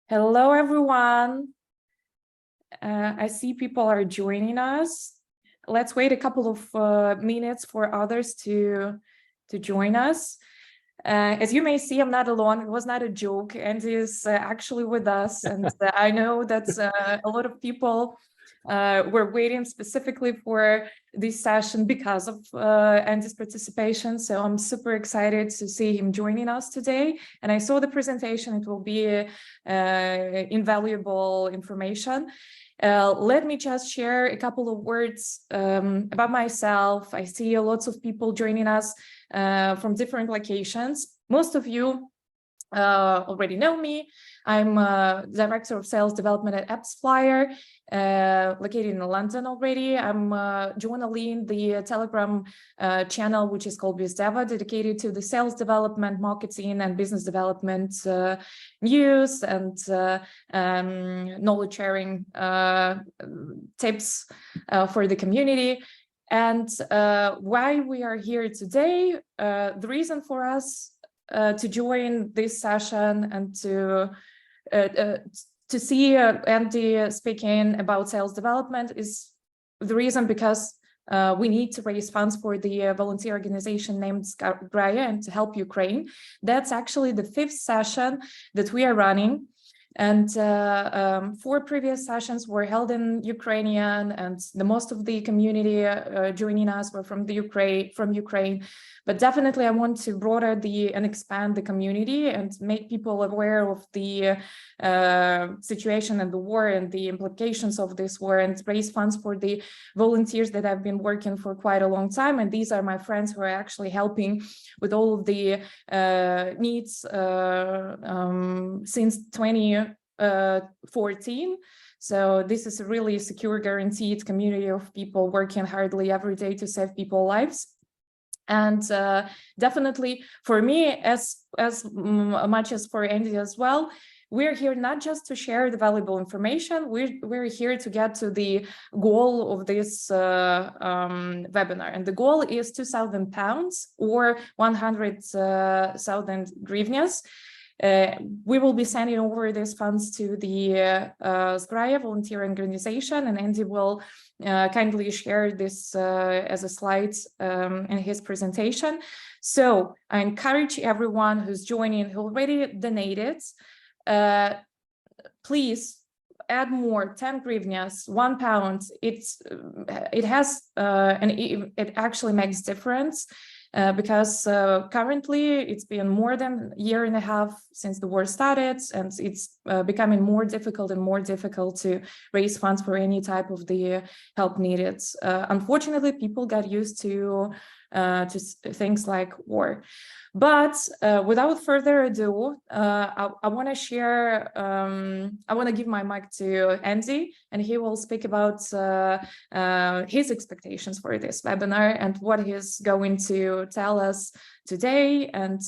Hello, everyone. I see people are joining us. Let's wait a couple of minutes for others to join us. As you may see, I'm not alone. It was not a joke. Andy is actually with us. And I know that a lot of people were waiting specifically for this session because of Andy's participation. So I'm super excited to see him joining us today. And I saw the presentation. It will be invaluable information. Let me just share a couple of words about myself. I see lots of people joining us from different locations. Most of you already know me. I'm Director of Sales Development at AppsFlyer, located in London already. I'm journally the Telegram channel, which is called BizDeva, dedicated to the sales development, marketing, and business development news and knowledge sharing tips for the community. And why we are here today, the reason for us to join this session and to see Andy speaking about sales development is the reason because we need to raise funds for the volunteer organization named xDRs and to help Ukraine. That's actually the 5th session that we are running. And 4 previous sessions were held in Ukrainian, and the most of the community joining us were from Ukraine. But definitely, I want to broaden and expand the community and make people aware of the situation and the war and the implications of this war, and raise funds for the volunteers that have been working for quite a long time. And these are my friends who are actually helping with all of the needs since 2014. So this is a really secure, guaranteed community of people working hardly every day to save people's lives. And definitely for me, as much as for Andy as well, we're here not just to share the valuable information, we're here to get to the goal of this webinar. And the goal is £2,000 or 100,000 hryvnias. We will be sending over these funds to the xDRs volunteer organization, and Andy will kindly share this as a slide in his presentation. So I encourage everyone who's joining, who already donated, please add more, 10 hryvnias, £1. It has and it actually makes difference. Because currently it's been more than a year and a half since the war started, and it's becoming more difficult and more difficult to raise funds for any type of the help needed. Unfortunately, people got used to things like war. But without further ado, I want to share, I want to give my mic to Andy, and he will speak about his expectations for this webinar and what he's going to tell us today, and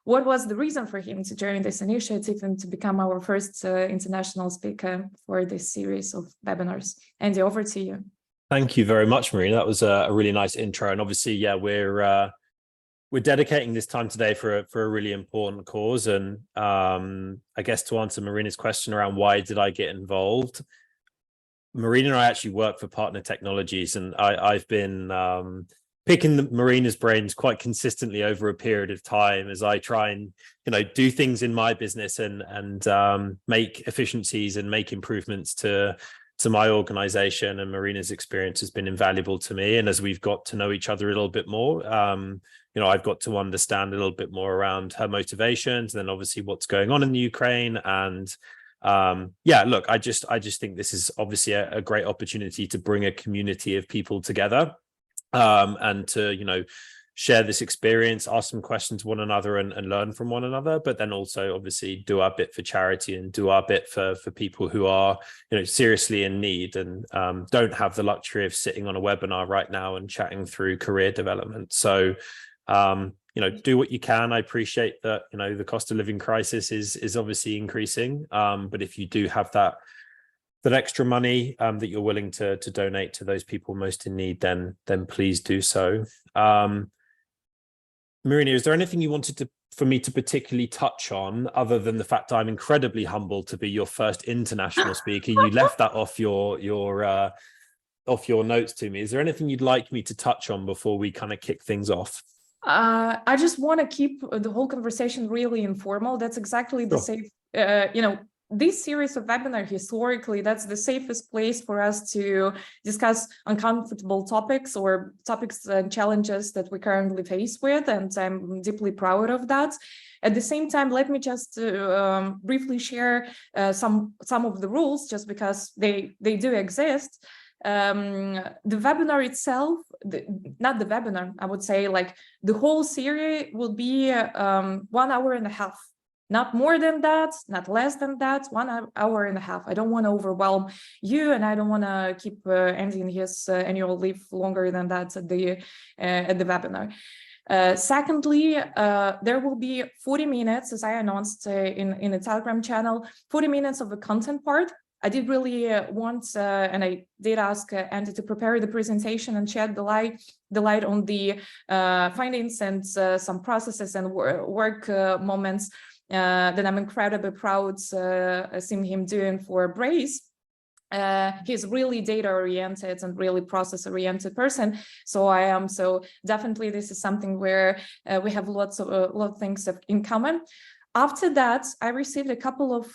what was the reason for him to join this initiative and to become our first international speaker for this series of webinars. Andy, over to you. Thank you very much, Maryna. That was a really nice intro. And obviously, yeah, we're dedicating this time today for a really important cause. And I guess to answer Maryna's question around why did I get involved, Maryna and I actually work for Partner Technologies, and I've been picking Maryna's brains quite consistently over a period of time as I try and do things in my business and make efficiencies and make improvements to my organization. And Maryna's experience has been invaluable to me. And as we've got to know each other a little bit more, I've got to understand a little bit more around her motivations, and then obviously what's going on in the Ukraine. And yeah, look, I just think this is obviously a great opportunity to bring a community of people together and to, share this experience, ask some questions to one another and learn from one another, but then also obviously do our bit for charity and do our bit for people who are, seriously in need and don't have the luxury of sitting on a webinar right now and chatting through career development. So, do what you can. I appreciate that, the cost of living crisis is obviously increasing. But if you do have that extra money that you're willing to donate to those people most in need, then please do so. Maryna, is there anything you wanted to for me to particularly touch on, other than the fact I'm incredibly humbled to be your first international speaker. You left that off your notes to me. Is there anything you'd like me to touch on before we kind of kick things off? I just want to keep the whole conversation really informal. That's exactly the safe, this series of webinar historically, that's the safest place for us to discuss uncomfortable topics or topics and challenges that we currently face with, and I'm deeply proud of that. At the same time, let me just briefly share some of the rules, just because they do exist. The webinar itself, not the webinar, I would say, like the whole series will be 1 hour and a half. Not more than that, not less than that, 1 hour and a half. I don't want to overwhelm you, and I don't want to keep Andy in his annual leave longer than that at the webinar. Secondly, there will be 40 minutes, as I announced in the Telegram channel, 40 minutes of the content part. I did really want, and I did ask Andy to prepare the presentation and shed the light on the findings and some processes and work moments that I'm incredibly proud seeing him doing for Braze. He's really data-oriented and really process-oriented person. So I am. So definitely this is something where we have lots of things in common. After that, I received a couple of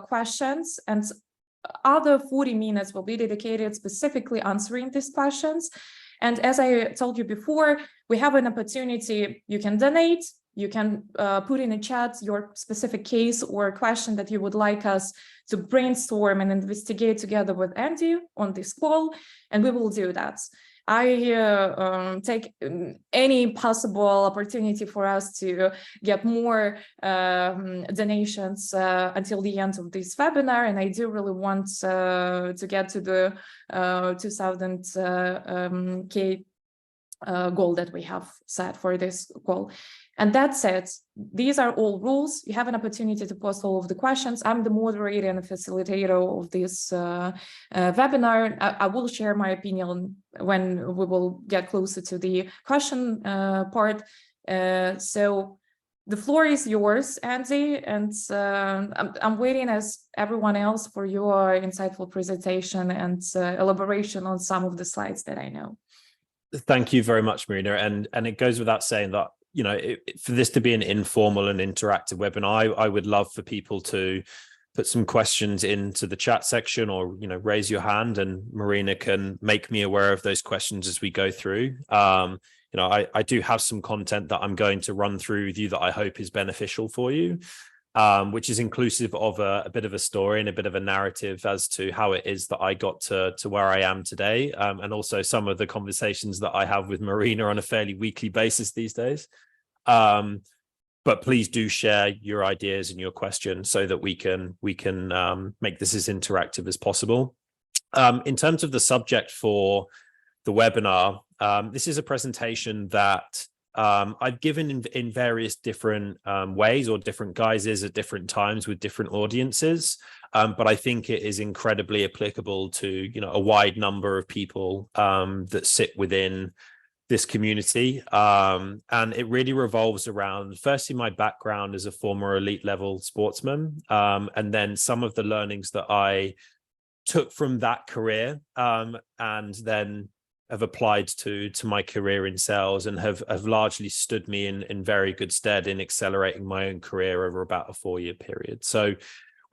questions, and other 40 minutes will be dedicated specifically answering these questions. And as I told you before, we have an opportunity. You can donate. You can put in a chat your specific case or question that you would like us to brainstorm and investigate together with Andy on this call, and we will do that. I take any possible opportunity for us to get more donations until the end of this webinar, and I do really want to get to the 2,000 K goal that we have set for this call. And that said, these are all rules. You have an opportunity to post all of the questions. I'm the moderator and the facilitator of this webinar. I will share my opinion when we will get closer to the question part. So the floor is yours, Andy, and I'm waiting, as everyone else, for your insightful presentation and elaboration on some of the slides that I know. Thank you very much, Maryna. And it goes without saying that, for this to be an informal and interactive webinar, I would love for people to put some questions into the chat section, or, raise your hand, and Maryna can make me aware of those questions as we go through. I do have some content that I'm going to run through with you that I hope is beneficial for you, which is inclusive of a bit of a story and a bit of a narrative as to how it is that I got to where I am today, and also some of the conversations that I have with Maryna on a fairly weekly basis these days. But please do share your ideas and your questions so that we can make this as interactive as possible. In terms of the subject for the webinar, this is a presentation that I've given in various different ways or different guises at different times with different audiences, but I think it is incredibly applicable to a wide number of people that sit within this community, and it really revolves around, firstly, my background as a former elite level sportsman, and then some of the learnings that I took from that career, and then have applied to my career in sales, and have largely stood me in very good stead in accelerating my own career over about a 4-year period. So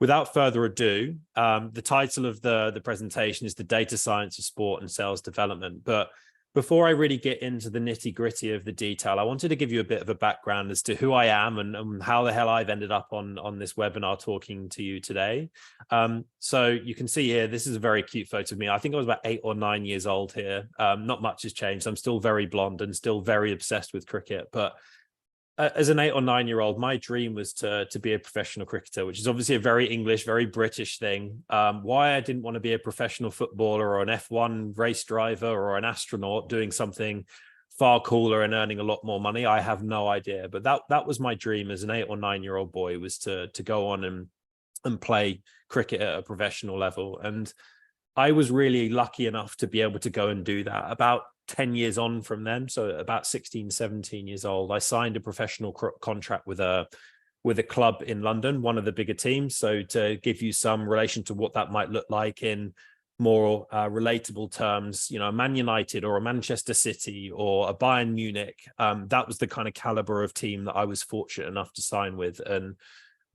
without further ado, the title of the presentation is The Data Science of Sport and Sales Development. But before I really get into the nitty-gritty of the detail, I wanted to give you a bit of a background as to who I am and how the hell I've ended up on this webinar talking to you today. So you can see here, this is a very cute photo of me. I think I was about 8 or 9 years old here. Not much has changed. I'm still very blonde and still very obsessed with cricket. But as an 8 or 9-year-old, my dream was to be a professional cricketer, which is obviously a very English, very British thing. Why I didn't want to be a professional footballer or an F1 race driver or an astronaut doing something far cooler and earning a lot more money, I have no idea. But that was my dream as an 8 or 9-year-old boy, was to go on and play cricket at a professional level. And I was really lucky enough to be able to go and do that. About 10 years on from them, so about 16, 17 years old, I signed a professional contract with a club in London, one of the bigger teams. So to give you some relation to what that might look like in more relatable terms, you know, a Man United or a Manchester City or a Bayern Munich, that was the kind of caliber of team that I was fortunate enough to sign with. And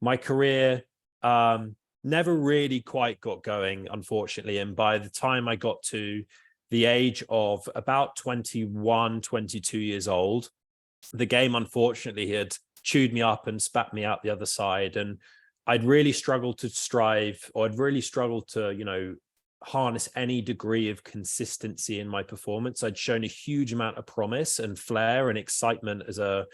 my career never really quite got going, unfortunately. And by the time I got to the age of about 21, 22 years old, the game, unfortunately, had chewed me up and spat me out the other side. And I'd really struggled to strive, or I'd really struggled to, you know, harness any degree of consistency in my performance. I'd shown a huge amount of promise and flair and excitement as a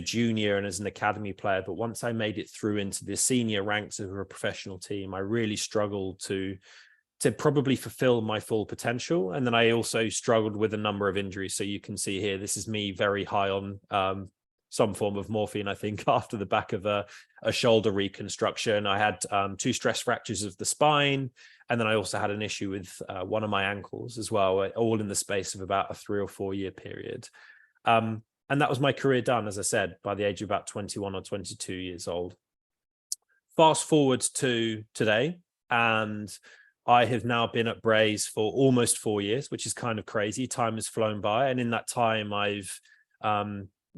junior and as an academy player. But once I made it through into the senior ranks of a professional team, I really struggled to probably fulfill my full potential. And then I also struggled with a number of injuries. So you can see here, this is me very high on some form of morphine, I think, after the back of a shoulder reconstruction. I had 2 stress fractures of the spine. And then I also had an issue with one of my ankles as well, all in the space of about a 3 or 4 year period. And that was my career done, as I said, by the age of about 21 or 22 years old. Fast forward to today, and I have now been at Braze for almost 4 years, which is kind of crazy. Time has flown by. And in that time, I've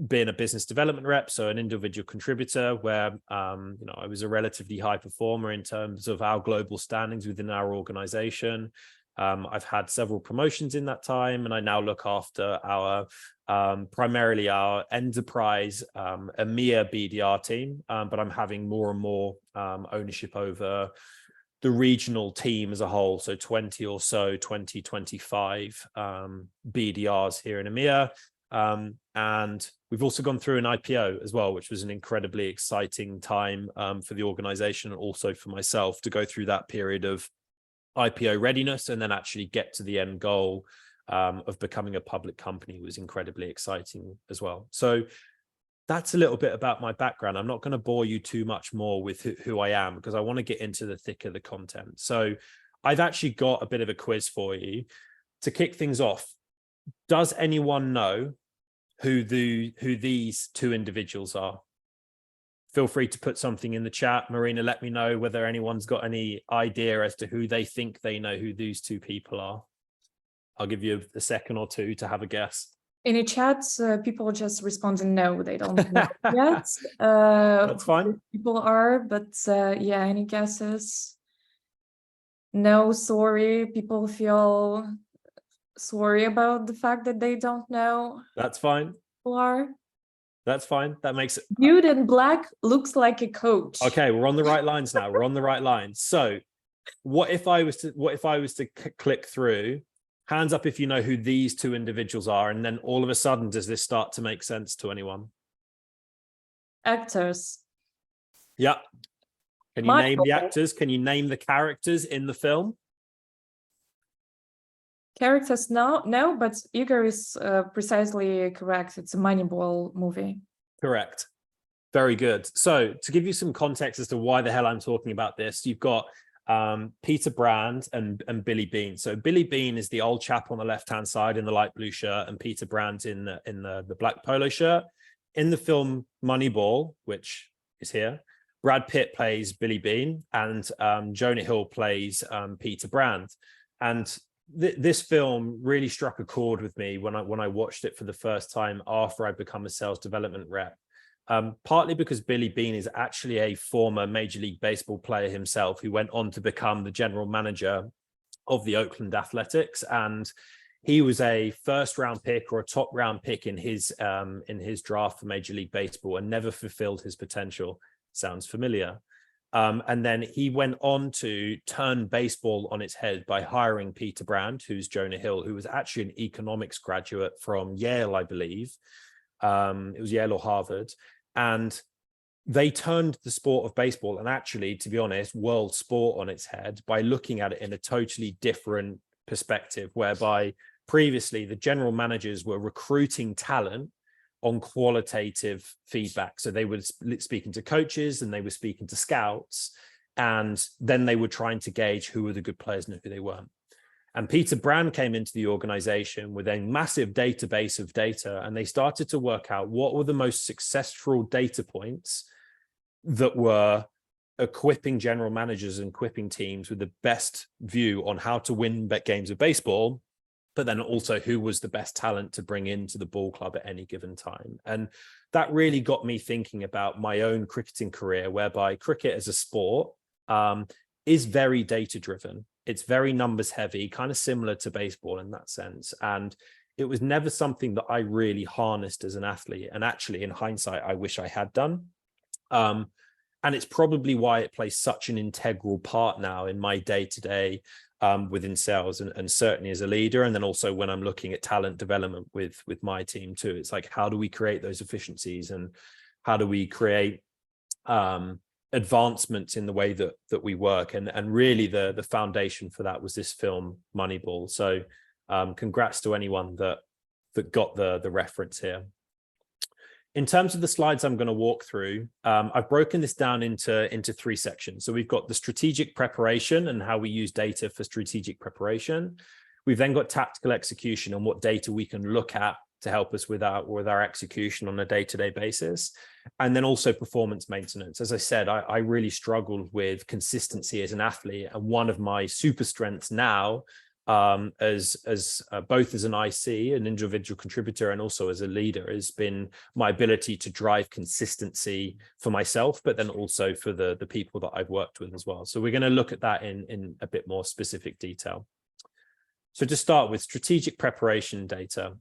been a business development rep, so an individual contributor, where you know, I was a relatively high performer in terms of our global standings within our organization. I've had several promotions in that time, and I now look after our primarily our enterprise EMEA BDR team, but I'm having more and more ownership over the regional team as a whole, so 20 or so, 25 BDRs here in EMEA. And we've also gone through an IPO as well, which was an incredibly exciting time for the organization, and also for myself to go through that period of IPO readiness and then actually get to the end goal of becoming a public company was incredibly exciting as well. So that's a little bit about my background. I'm not going to bore you too much more with who I am, because I want to get into the thick of the content. So I've actually got a bit of a quiz for you to kick things off. Does anyone know who these 2 individuals are? Feel free to put something in the chat. Maryna, let me know whether anyone's got any idea as to who they think they know who these 2 people are. I'll give you a second or 2 to have a guess. In the chat, people just responding no, they don't know yet. That's fine. People are, but yeah, any guesses? No, sorry. People feel sorry about the fact that they don't know. That's fine. People are. That's fine. That makes it. Dude in black looks like a coach. Okay, we're on the right lines now. We're on the right lines. So, what if I was to click through? Hands up if you know who these 2 individuals are, and then all of a sudden, does this start to make sense to anyone? Actors. Yeah. Can you name the actors? Can you name the characters in the film? Characters, no, but Igor is precisely correct. It's a Moneyball movie. Correct. Very good. So to give you some context as to why the hell I'm talking about this, you've got Peter Brand and Billy Bean. So Billy Bean is the old chap on the left-hand side in the light blue shirt, and Peter Brand in the black polo shirt. In the film Moneyball, which is here, Brad Pitt plays Billy Bean, and Jonah Hill plays Peter Brand. And this film really struck a chord with me when I watched it for the first time after I'd become a sales development rep. Partly because Billy Bean is actually a former Major League Baseball player himself, who went on to become the general manager of the Oakland Athletics, and he was a first-round pick or a top-round pick in his draft for Major League Baseball, and never fulfilled his potential. Sounds familiar? And then he went on to turn baseball on its head by hiring Peter Brand, who's Jonah Hill, who was actually an economics graduate from Yale, I believe. It was Yale or Harvard. And they turned the sport of baseball, and actually, to be honest, world sport, on its head by looking at it in a totally different perspective, whereby previously the general managers were recruiting talent on qualitative feedback. So they were speaking to coaches and they were speaking to scouts, and then they were trying to gauge who were the good players and who they weren't. And Peter Brand came into the organization with a massive database of data, and they started to work out what were the most successful data points that were equipping general managers and equipping teams with the best view on how to win games of baseball, but then also who was the best talent to bring into the ball club at any given time. And that really got me thinking about my own cricketing career, whereby cricket as a sport is very data driven. It's very numbers heavy, kind of similar to baseball in that sense. And it was never something that I really harnessed as an athlete. And actually, in hindsight, I wish I had done. And it's probably why it plays such an integral part now in my day-to-day within sales and certainly as a leader. And then also when I'm looking at talent development with my team too, it's like, how do we create those efficiencies and how do we create advancements in the way that we work? And really the foundation for that was this film Moneyball. So congrats to anyone that got the reference here. In terms of the slides I'm going to walk through, I've broken this down into three sections. So we've got the strategic preparation and how we use data for strategic preparation. We've then got tactical execution and what data we can look at to help us with our execution on a day-to-day basis. And then also performance maintenance. As I said, I really struggled with consistency as an athlete. And one of my super strengths now, as both as an IC, an individual contributor, and also as a leader, has been my ability to drive consistency for myself, but then also for the people that I've worked with as well. So we're going to look at that in a bit more specific detail. So to start with, strategic preparation data.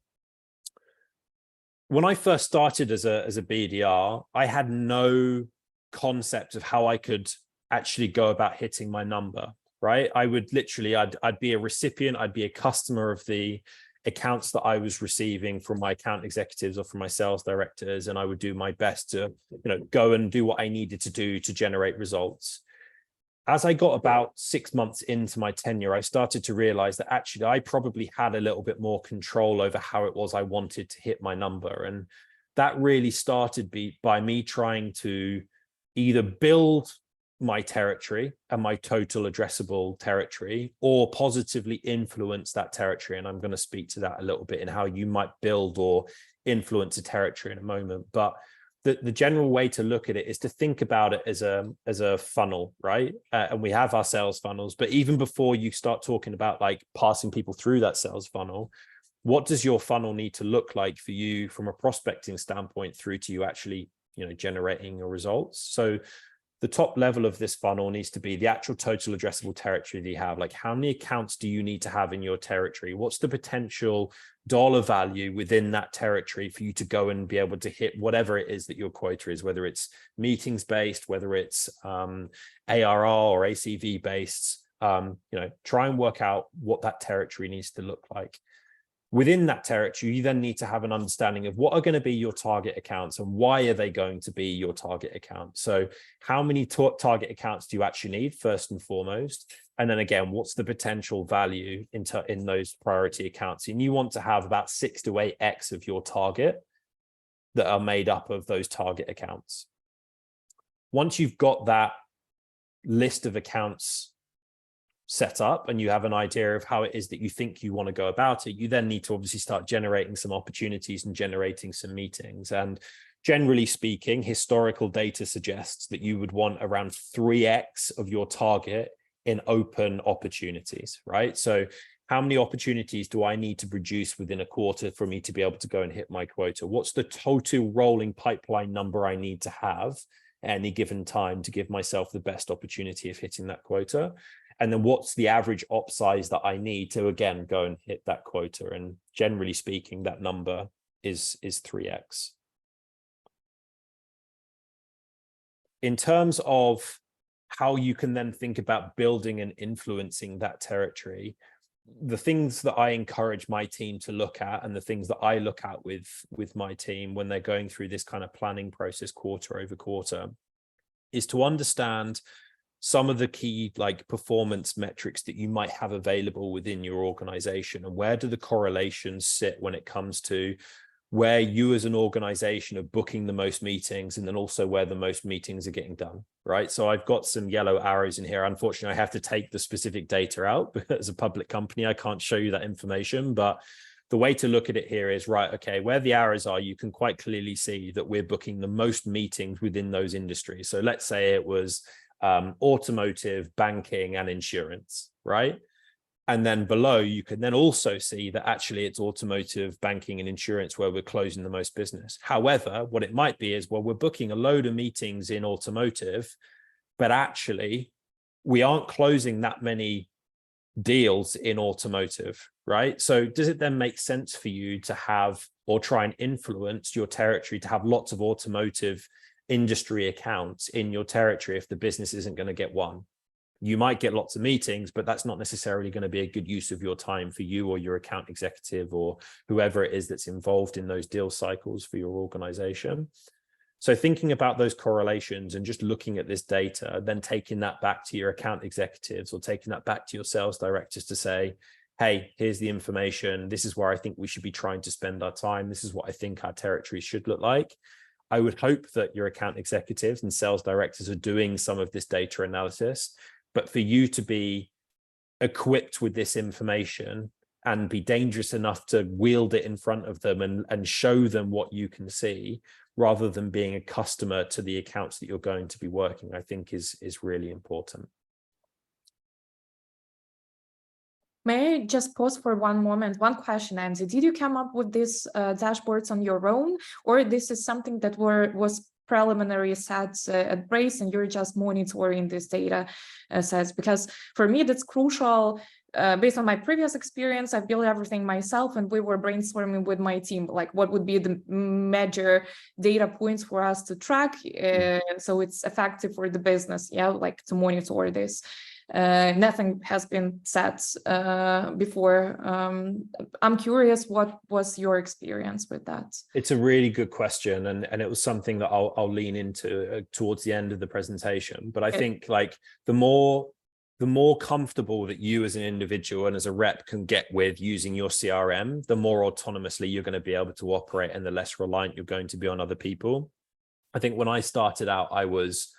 When I first started as a BDR, I had no concept of how I could actually go about hitting my number. Right? I would literally, I'd be a recipient, I'd be a customer of the accounts that I was receiving from my account executives or from my sales directors, and I would do my best to, go and do what I needed to do to generate results. As I got about 6 months into my tenure, I started to realize that actually I probably had a little bit more control over how it was I wanted to hit my number. And that really started by me trying to either build my territory and my total addressable territory, or positively influence that territory. And I'm going to speak to that a little bit in how you might build or influence a territory in a moment. But the general way to look at it is to think about it as a funnel, right? And we have our sales funnels, but even before you start talking about like passing people through that sales funnel, what does your funnel need to look like for you from a prospecting standpoint through to you actually, generating your results? So the top level of this funnel needs to be the actual total addressable territory that you have. Like, how many accounts do you need to have in your territory? What's the potential dollar value within that territory for you to go and be able to hit whatever it is that your quota is, whether it's meetings based, whether it's ARR or ACV based, try and work out what that territory needs to look like. Within that territory, you then need to have an understanding of what are going to be your target accounts and why are they going to be your target account. So how many target accounts do you actually need, first and foremost? And then again, what's the potential value in those priority accounts? And you want to have about 6 to 8x of your target that are made up of those target accounts. Once you've got that list of accounts set up and you have an idea of how it is that you think you want to go about it, you then need to obviously start generating some opportunities and generating some meetings. And generally speaking, historical data suggests that you would want around 3x of your target in open opportunities, right? So how many opportunities do I need to produce within a quarter for me to be able to go and hit my quota? What's the total rolling pipeline number I need to have at any given time to give myself the best opportunity of hitting that quota? And then what's the average op size that I need to, again, go and hit that quota? And generally speaking, that number is 3x. In terms of how you can then think about building and influencing that territory, the things that I encourage my team to look at and the things that I look at with my team when they're going through this kind of planning process quarter over quarter is to understand some of the key performance metrics that you might have available within your organization, and where do the correlations sit when it comes to where you as an organization are booking the most meetings, and then also where the most meetings are getting done, right? So I've got some yellow arrows in here. Unfortunately, I have to take the specific data out because as a public company, I can't show you that information. But the way to look at it here is, right, okay, where the arrows are, you can quite clearly see that we're booking the most meetings within those industries. So let's say it was automotive, banking, and insurance, right? And then below, you can then also see that actually it's automotive, banking, and insurance where we're closing the most business. However, what it might be is, well, we're booking a load of meetings in automotive, but actually we aren't closing that many deals in automotive, right? So does it then make sense for you to have, or try and influence your territory to have lots of automotive industry accounts in your territory if the business isn't going to get one? You might get lots of meetings, but that's not necessarily going to be a good use of your time for you or your account executive or whoever it is that's involved in those deal cycles for your organization. So thinking about those correlations and just looking at this data, then taking that back to your account executives or taking that back to your sales directors to say, hey, here's the information. This is where I think we should be trying to spend our time. This is what I think our territory should look like. I would hope that your account executives and sales directors are doing some of this data analysis. But for you to be equipped with this information and be dangerous enough to wield it in front of them and show them what you can see, rather than being a customer to the accounts that you're going to be working, I think is really important. May I just pause for one moment? One question, Andy. Did you come up with these dashboards on your own, or this is something that was preliminary sets at Braze and you're just monitoring this data sets? Because for me, that's crucial. Based on my previous experience, I built everything myself and we were brainstorming with my team, like what would be the major data points for us to track so it's effective for the business, like to monitor this. Nothing has been set before. I'm curious, what was your experience with that? It's a really good question, and it was something that I'll lean into towards the end of the presentation. But I think like the more comfortable that you as an individual and as a rep can get with using your CRM, the more autonomously you're going to be able to operate and the less reliant you're going to be on other people. I think when I started out, I was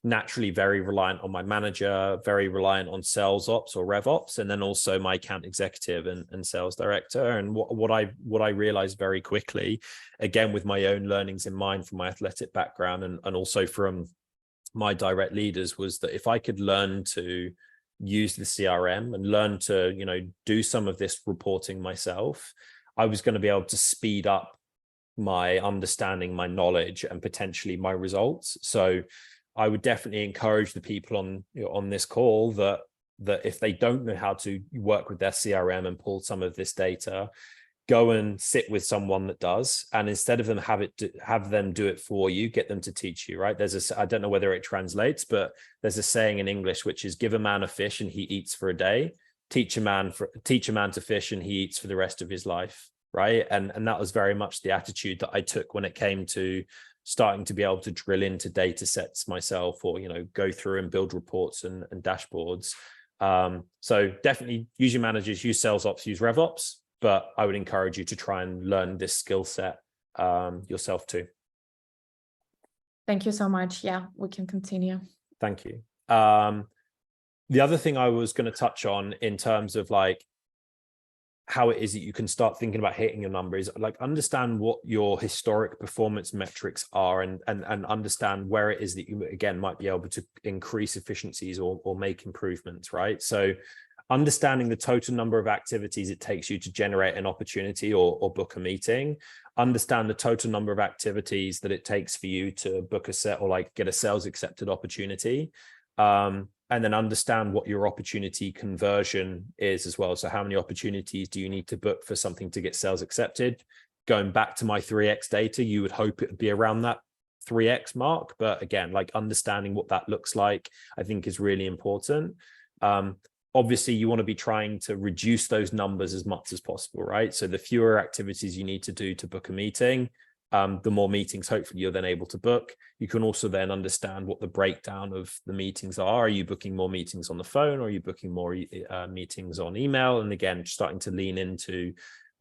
naturally very reliant on my manager, very reliant on sales ops or rev ops, and then also my account executive and sales director. And what I realized very quickly, again, with my own learnings in mind from my athletic background and also from my direct leaders, was that if I could learn to use the CRM and learn to, do some of this reporting myself, I was going to be able to speed up my understanding, my knowledge, and potentially my results. So I would definitely encourage the people on this call that if they don't know how to work with their CRM and pull some of this data, go and sit with someone that does, and instead of them have them do it for you, get them to teach you, right? I don't know whether it translates, but there's a saying in English which is, give a man a fish and he eats for a day, teach a man to fish and he eats for the rest of his life, right? And that was very much the attitude that I took when it came to starting to be able to drill into data sets myself, or go through and build reports and dashboards. So definitely use your managers, use sales ops, use rev ops, but I would encourage you to try and learn this skill set yourself too. Thank you so much. Yeah, we can continue. Thank you. The other thing I was going to touch on in terms of like how it is that you can start thinking about hitting your numbers, like understand what your historic performance metrics are and understand where it is that you, again, might be able to increase efficiencies or make improvements, right? So understanding the total number of activities it takes you to generate an opportunity or book a meeting, understand the total number of activities that it takes for you to book a set or like get a sales accepted opportunity. And then understand what your opportunity conversion is as well. So how many opportunities do you need to book for something to get sales accepted? Going back to my 3x data, you would hope it would be around that 3x mark. But again, like understanding what that looks like, I think is really important. Obviously, you want to be trying to reduce those numbers as much as possible, right? So the fewer activities you need to do to book a meeting, the more meetings hopefully you're then able to book. You can also then understand what the breakdown of the meetings are. Are you booking more meetings on the phone, or are you booking more meetings on email? And again, starting to lean into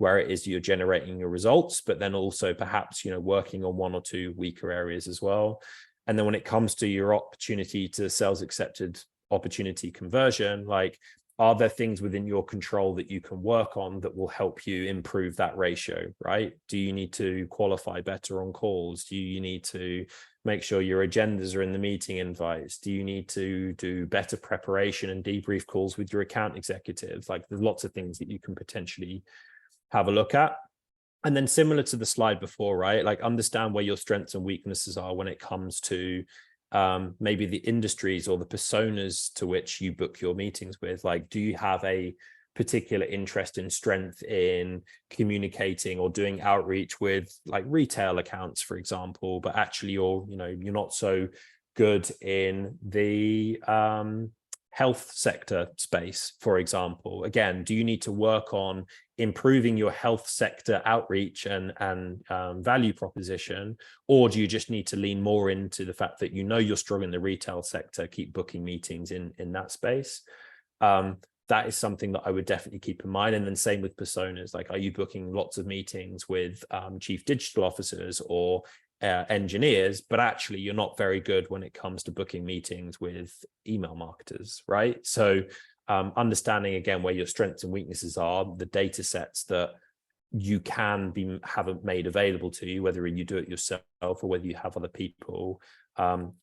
where it is you're generating your results, but then also perhaps, working on 1 or 2 weaker areas as well. And then when it comes to your opportunity to sales accepted opportunity conversion, like, are there things within your control that you can work on that will help you improve that ratio, right? Do you need to qualify better on calls? Do you need to make sure your agendas are in the meeting invites? Do you need to do better preparation and debrief calls with your account executives? Like, there's lots of things that you can potentially have a look at. And then similar to the slide before, right? Like, understand where your strengths and weaknesses are when it comes to maybe the industries or the personas to which you book your meetings with. Like, do you have a particular interest and strength in communicating or doing outreach with like retail accounts, for example, but actually you're not so good in the health sector space, for example? Again, do you need to work on improving your health sector outreach and value proposition, or do you just need to lean more into the fact that you're strong in the retail sector, keep booking meetings in that space? That is something that I would definitely keep in mind. And then same with personas, like, are you booking lots of meetings with chief digital officers or engineers, but actually you're not very good when it comes to booking meetings with email marketers, right? So understanding again where your strengths and weaknesses are, the data sets that you have made available to you, whether you do it yourself or whether you have other people,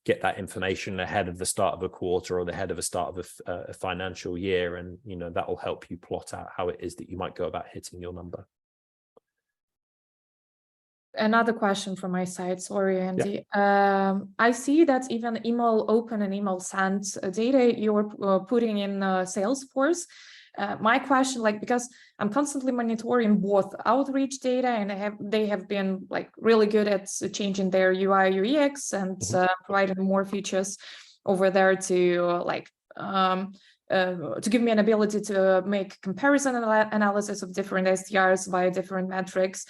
get that information ahead of the start of a quarter or the head of a start of a financial year, and that will help you plot out how it is that you might go about hitting your number. Another question from my side, sorry, Andy. Yeah. I see that even email open and email sent data you're putting in Salesforce. My question, because I'm constantly monitoring both outreach data, and they have been like really good at changing their UI UX and providing more features over there to to give me an ability to make comparison analysis of different SDRs by different metrics.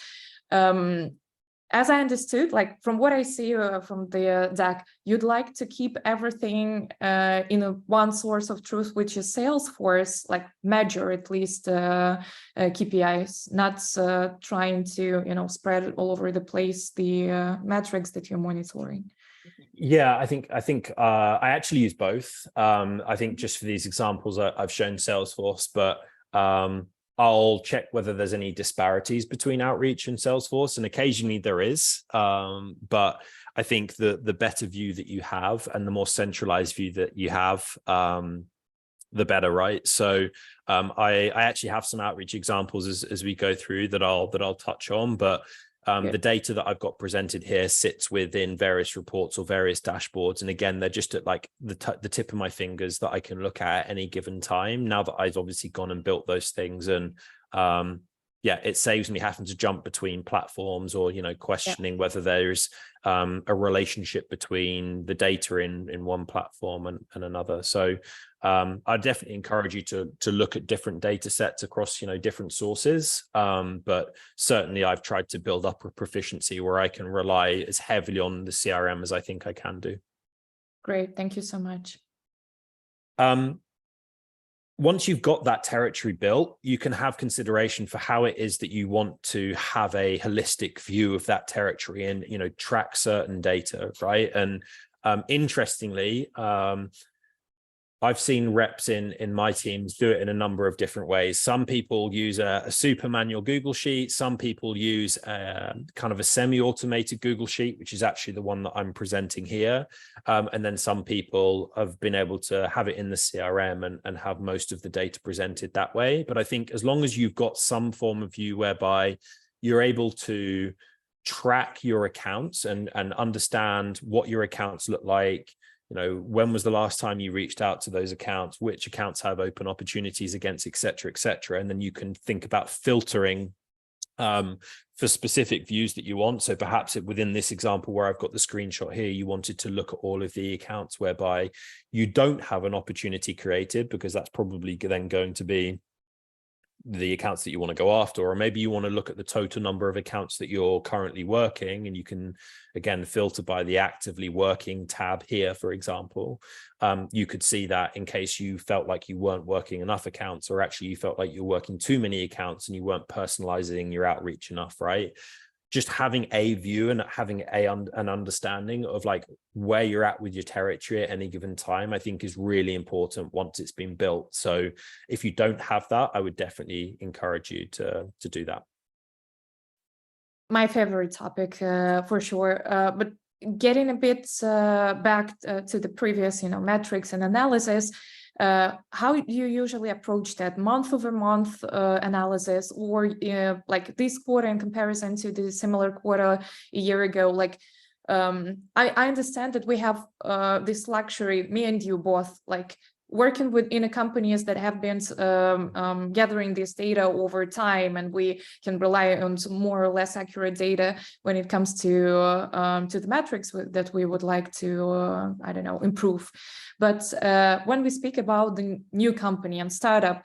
As I understood, from what I see from the deck, you'd like to keep everything in one source of truth, which is Salesforce, measure at least KPIs, not trying to spread it all over the place, the metrics that you're monitoring. Yeah, I think I actually use both. I think just for these examples, I've shown Salesforce, but I'll check whether there's any disparities between outreach and Salesforce, and occasionally there is. But I think the better view that you have and the more centralized view that you have, the better, right? So I actually have some outreach examples as we go through that I'll touch on, but the data that I've got presented here sits within various reports or various dashboards. And again, they're just at the tip of my fingers that I can look at any given time, now that I've obviously gone and built those things. And it saves me having to jump between platforms or, questioning whether there's a relationship between the data in one platform and another. So I definitely encourage you to look at different data sets across, different sources. But certainly I've tried to build up a proficiency where I can rely as heavily on the CRM as I think I can do. Great. Thank you so much. Once you've got that territory built, you can have consideration for how it is that you want to have a holistic view of that territory and, track certain data, right? And interestingly, I've seen reps in my teams do it in a number of different ways. Some people use a super manual Google Sheet. Some people use kind of a semi-automated Google Sheet, which is actually the one that I'm presenting here. And then some people have been able to have it in the CRM and have most of the data presented that way. But I think as long as you've got some form of view whereby you're able to track your accounts and understand what your accounts look like, when was the last time you reached out to those accounts, which accounts have open opportunities against, et cetera, and then you can think about filtering for specific views that you want. So perhaps within this example where I've got the screenshot here, you wanted to look at all of the accounts whereby you don't have an opportunity created, because that's probably then going to be the accounts that you want to go after, or maybe you want to look at the total number of accounts that you're currently working, and you can again filter by the actively working tab here, for example. You could see that in case you felt like you weren't working enough accounts, or actually you felt like you're working too many accounts and you weren't personalizing your outreach enough, right? Just having a view and having an understanding of like where you're at with your territory at any given time, I think is really important once it's been built. So if you don't have that, I would definitely encourage you to do that. My favorite topic, for sure. But getting a bit back to the previous, metrics and analysis, how you usually approach that month-over-month analysis, or like this quarter in comparison to the similar quarter a year ago? Like, I understand that we have this luxury, me and you both, like working within companies that have been gathering this data over time, and we can rely on some more or less accurate data when it comes to the metrics that we would like to, I don't know, improve. But when we speak about the new company and startup,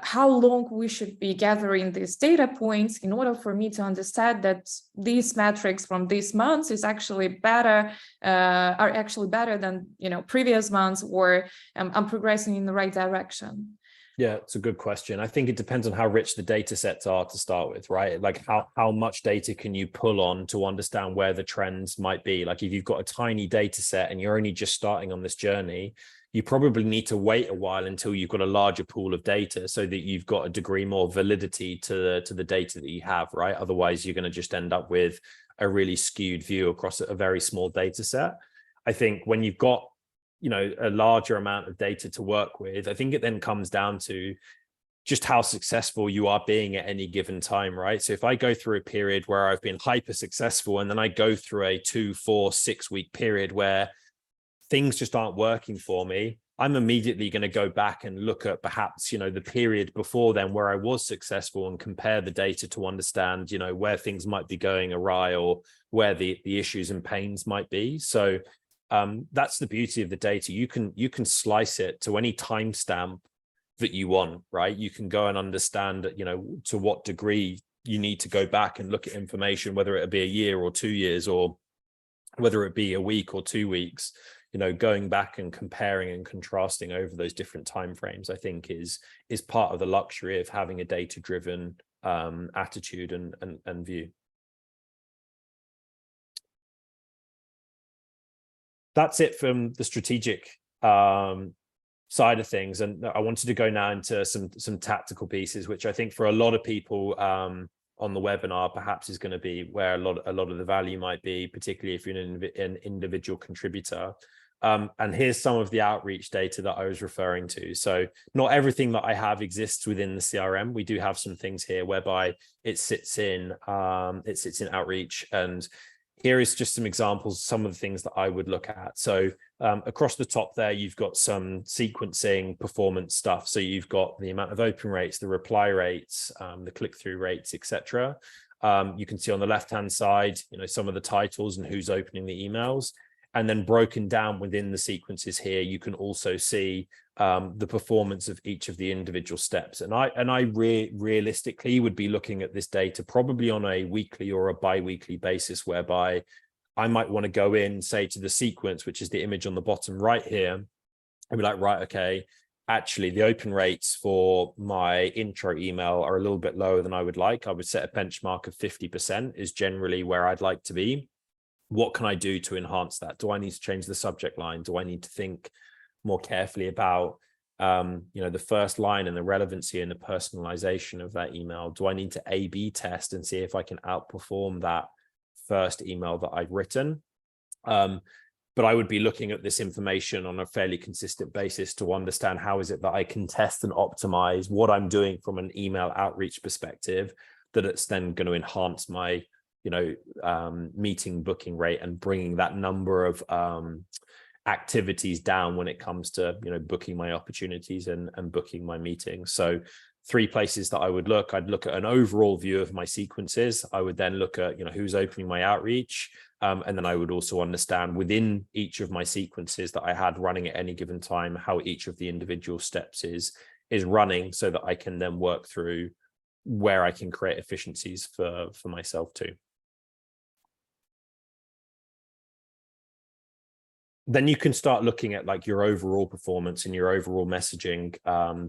how long we should be gathering these data points in order for me to understand that these metrics from these months is actually better, are actually better than previous months, or I'm progressing in the right direction? Yeah, it's a good question. I think it depends on how rich the data sets are to start with, right? Like how much data can you pull on to understand where the trends might be? Like if you've got a tiny data set and you're only just starting on this journey, you probably need to wait a while until you've got a larger pool of data so that you've got a degree more validity to the data that you have, right? Otherwise, you're going to just end up with a really skewed view across a very small data set. I think when you've got a larger amount of data to work with, I think it then comes down to just how successful you are being at any given time, right? So if I go through a period where I've been hyper successful, and then I go through a 2, 4, 6 week period where things just aren't working for me, I'm immediately going to go back and look at perhaps, the period before then where I was successful and compare the data to understand, where things might be going awry or where the issues and pains might be. So that's the beauty of the data. You can slice it to any timestamp that you want, right? You can go and understand, to what degree you need to go back and look at information, whether it be a year or 2 years, or whether it be a week or 2 weeks. Going back and comparing and contrasting over those different timeframes, I think is part of the luxury of having a data-driven attitude and view. That's it from the strategic side of things, and I wanted to go now into some tactical pieces, which I think for a lot of people on the webinar perhaps is going to be where a lot of the value might be, particularly if you're an individual contributor. And here's some of the outreach data that I was referring to. So not everything that I have exists within the CRM. We do have some things here whereby it sits in outreach, and here is just some examples, some of the things that I would look at. So across the top there, you've got some sequencing performance stuff. So you've got the amount of open rates, the reply rates, the click-through rates, etc. You can see on the left-hand side, some of the titles and who's opening the emails. And then broken down within the sequences here, you can also see the performance of each of the individual steps. And I realistically would be looking at this data probably on a weekly or a bi-weekly basis, whereby I might want to go in, say, to the sequence, which is the image on the bottom right here, and be like, right, okay, actually the open rates for my intro email are a little bit lower than I would like. I would set a benchmark of 50% is generally where I'd like to be. What can I do to enhance that? Do I need to change the subject line? Do I need to think more carefully about, the first line and the relevancy and the personalization of that email? Do I need to A/B test and see if I can outperform that first email that I've written? But I would be looking at this information on a fairly consistent basis to understand how is it that I can test and optimize what I'm doing from an email outreach perspective, that it's then going to enhance my meeting booking rate and bringing that number of activities down when it comes to booking my opportunities and booking my meetings. So 3 places that I would look. I'd look at an overall view of my sequences. I would then look at who's opening my outreach, and then I would also understand within each of my sequences that I had running at any given time how each of the individual steps is running, so that I can then work through where I can create efficiencies for myself too. Then you can start looking at like your overall performance and your overall messaging,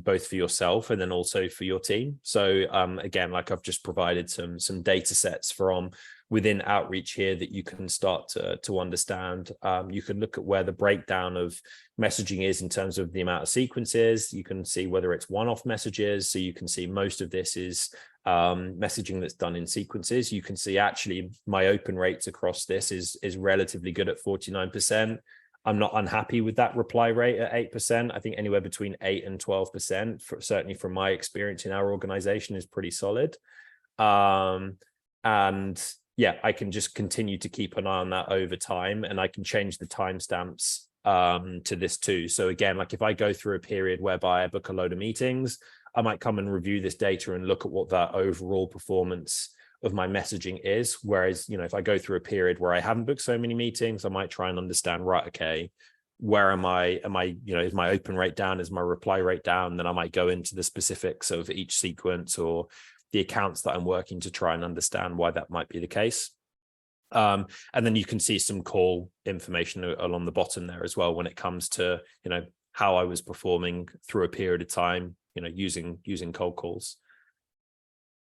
both for yourself and then also for your team. So again, like I've just provided some data sets from within outreach here that you can start to understand. You can look at where the breakdown of messaging is in terms of the amount of sequences. You can see whether it's one-off messages. So you can see most of this is messaging that's done in sequences. You can see actually my open rates across this is relatively good at 49%. I'm not unhappy with that reply rate at 8%. I think anywhere between 8 and 12%, certainly from my experience in our organization, is pretty solid. And yeah, I can just continue to keep an eye on that over time, and I can change the timestamps to this too. So again, like if I go through a period whereby I book a load of meetings, I might come and review this data and look at what that overall performance of my messaging is. Whereas, you know, if I go through a period where I haven't booked so many meetings, I might try and understand, right, okay, where am I, you know, is my open rate down? Is my reply rate down? Then I might go into the specifics of each sequence or the accounts that I'm working to try and understand why that might be the case. And then you can see some call information along the bottom there as well when it comes to, you know, how I was performing through a period of time, you know, using cold calls.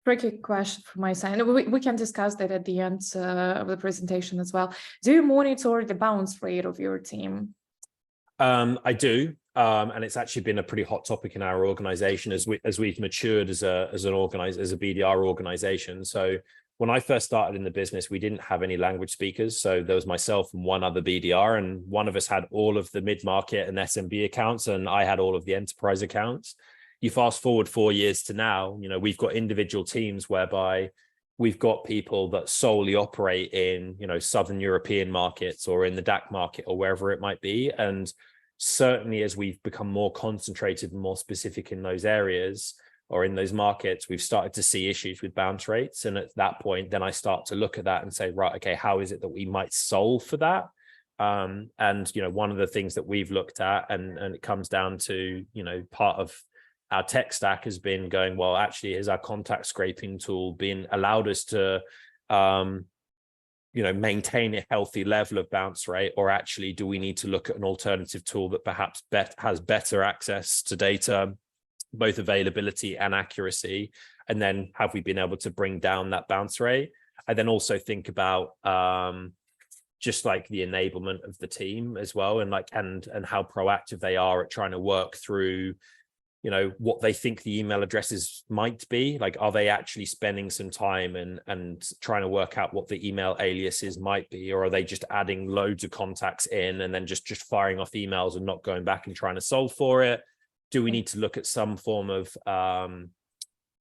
Tricky question from my side. We can discuss that at the end of the presentation as well. Do you monitor the bounce rate of your team? I do, and it's actually been a pretty hot topic in our organization as we've matured as a BDR organization. So when I first started in the business, we didn't have any language speakers. So there was myself and one other BDR, and one of us had all of the mid-market and SMB accounts, and I had all of the enterprise accounts. You fast forward 4 years to now, you know, we've got individual teams whereby we've got people that solely operate in, you know, Southern European markets or in the DACH market or wherever it might be. And certainly as we've become more concentrated and more specific in those areas or in those markets, we've started to see issues with bounce rates. And at that point, then I start to look at that and say, right, okay, how is it that we might solve for that? And, you know, one of the things that we've looked at, and it comes down to, you know, part of our tech stack has been going, well, actually, is our contact scraping tool being allowed us to, you know, maintain a healthy level of bounce rate, or actually do we need to look at an alternative tool that perhaps has better access to data, both availability and accuracy? And then have we been able to bring down that bounce rate? I then also think about just like the enablement of the team as well, and like and how proactive they are at trying to work through, you know, what they think the email addresses might be. Like, are they actually spending some time and trying to work out what the email aliases might be, or are they just adding loads of contacts in and then just firing off emails and not going back and trying to solve for it? Do we need to look at some form of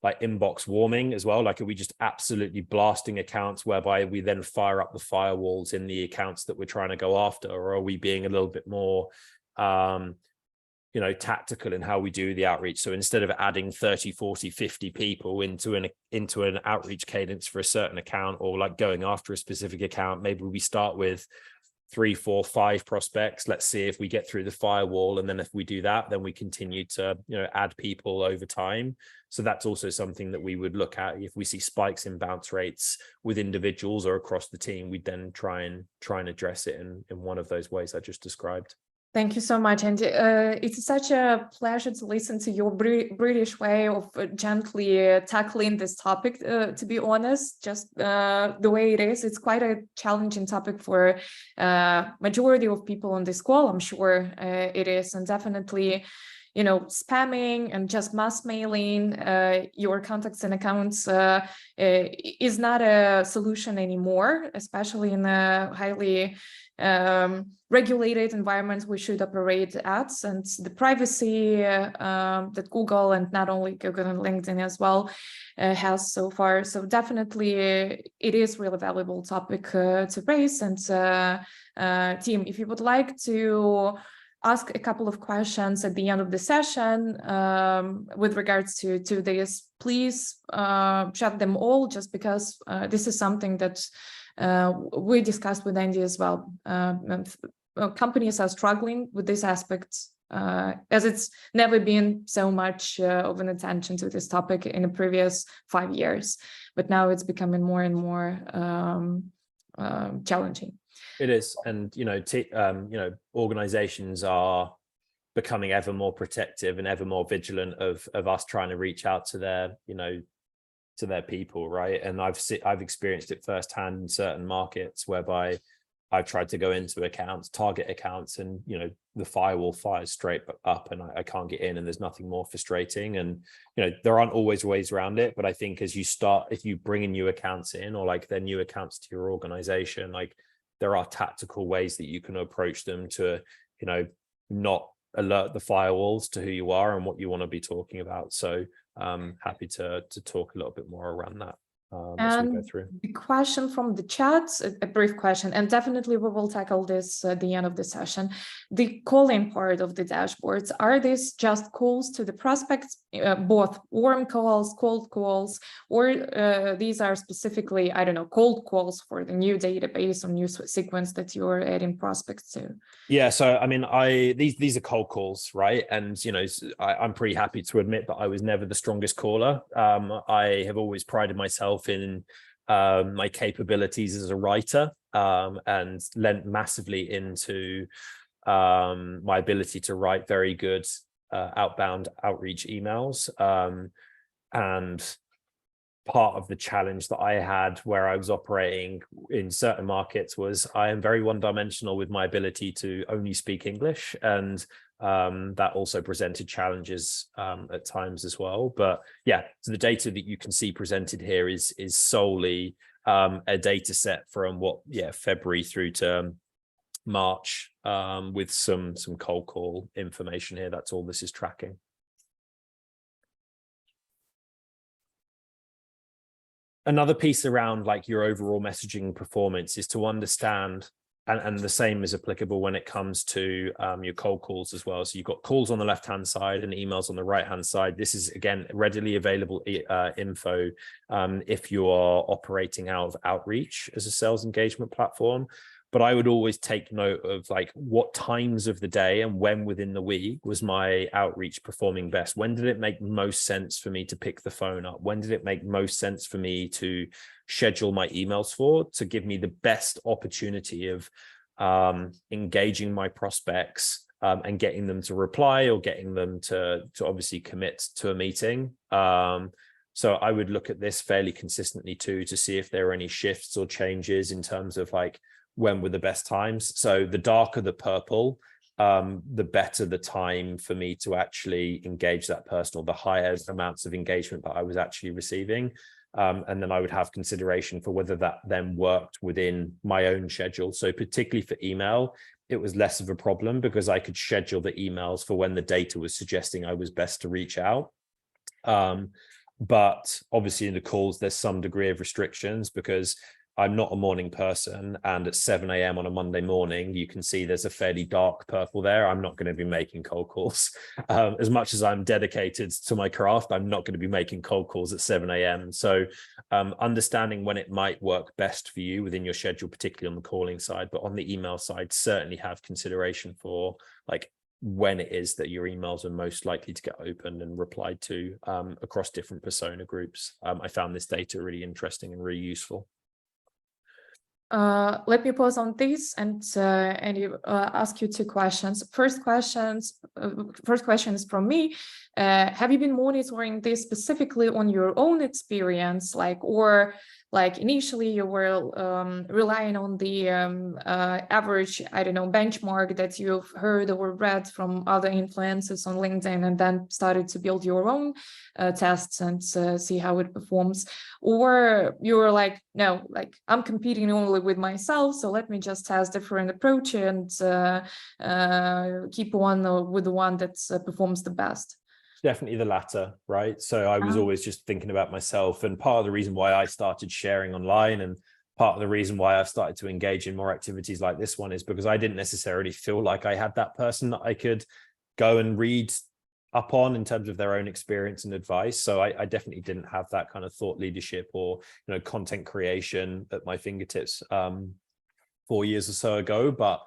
like inbox warming as well? Like, are we just absolutely blasting accounts whereby we then fire up the firewalls in the accounts that we're trying to go after? Or are we being a little bit more you know, tactical in how we do the outreach? So instead of adding 30, 40, 50 people into an outreach cadence for a certain account, or like going after a specific account, maybe we start with 3, 4, 5 prospects. Let's see if we get through the firewall. And then if we do that, then we continue to, you know, add people over time. So that's also something that we would look at. If we see spikes in bounce rates with individuals or across the team, we'd then try and address it in one of those ways I just described. Thank you so much. And it's such a pleasure to listen to your British way of gently tackling this topic, to be honest, just the way it is. It's quite a challenging topic for majority of people on this call. I'm sure it is. And definitely, you know, spamming and just mass mailing your contacts and accounts is not a solution anymore, especially in a highly regulated environments we should operate at, and the privacy that Google, and not only Google and LinkedIn as well, has so far. So definitely it is really valuable topic to raise. And team, if you would like to ask a couple of questions at the end of the session with regards to this, please shut them all, just because this is something that we discussed with Andy as well. Companies are struggling with this aspect as it's never been so much of an attention to this topic in the previous 5 years, but now it's becoming more and more challenging. It is, and organizations are becoming ever more protective and ever more vigilant of us trying to reach out to their to their people, right? And I've experienced it firsthand in certain markets whereby I've tried to go into accounts, target accounts, and the firewall fires straight up and I can't get in, and there's nothing more frustrating. And there aren't always ways around it, but I think as you start, if you bring in new accounts in, or like they're new accounts to your organization, like there are tactical ways that you can approach them to not alert the firewalls to who you are and what you want to be talking about. So happy to talk a little bit more around that as we go through. The question from the chat, a brief question, and definitely we will tackle this at the end of the session. The calling part of the dashboards, are these just calls to the prospects, both warm calls, cold calls, or these are specifically, I don't know, cold calls for the new database or new sequence that you're adding prospects to? Yeah, so I mean, these are cold calls, right? And I'm pretty happy to admit that I was never the strongest caller. I have always prided myself in my capabilities as a writer, and lent massively into my ability to write very good outbound outreach emails. And part of the challenge that I had where I was operating in certain markets was I am very one-dimensional with my ability to only speak English, and that also presented challenges at times as well. But yeah, so the data that you can see presented here is solely a data set from February through to March, with some cold call information here. That's all this is tracking. Another piece around like your overall messaging performance is to understand, and the same is applicable when it comes to your cold calls as well. So you've got calls on the left-hand side and emails on the right-hand side. This is, again, readily available info if you are operating out of Outreach as a sales engagement platform. But I would always take note of like what times of the day and when within the week was my outreach performing best. When did it make most sense for me to pick the phone up? When did it make most sense for me to schedule my emails for, to give me the best opportunity of engaging my prospects and getting them to reply or getting them to obviously commit to a meeting. So I would look at this fairly consistently too, to see if there are any shifts or changes in terms of like when were the best times. So the darker the purple, the better the time for me to actually engage that person, or the higher amounts of engagement that I was actually receiving. And then I would have consideration for whether that then worked within my own schedule. So particularly for email, it was less of a problem because I could schedule the emails for when the data was suggesting I was best to reach out. But obviously in the calls, there's some degree of restrictions because I'm not a morning person, and at 7 a.m. on a Monday morning, you can see there's a fairly dark purple there. I'm not going to be making cold calls. As much as I'm dedicated to my craft, I'm not going to be making cold calls at 7 a.m. So understanding when it might work best for you within your schedule, particularly on the calling side, but on the email side, certainly have consideration for like when it is that your emails are most likely to get opened and replied to across different persona groups. I found this data really interesting and really useful. Let me pause on this and ask you two questions. First question is from me. Have you been monitoring this specifically on your own experience, or initially you were relying on the average, I don't know, benchmark that you've heard or read from other influencers on LinkedIn, and then started to build your own tests and see how it performs? Or you were like, no, I'm competing only with myself, so let me just test different approach and keep one with the one that performs the best? Definitely the latter, right? So I was always just thinking about myself, and part of the reason why I started sharing online, and part of the reason why I've started to engage in more activities like this one, is because I didn't necessarily feel like I had that person that I could go and read up on in terms of their own experience and advice. So I definitely didn't have that kind of thought leadership or content creation at my fingertips 4 years or so ago. But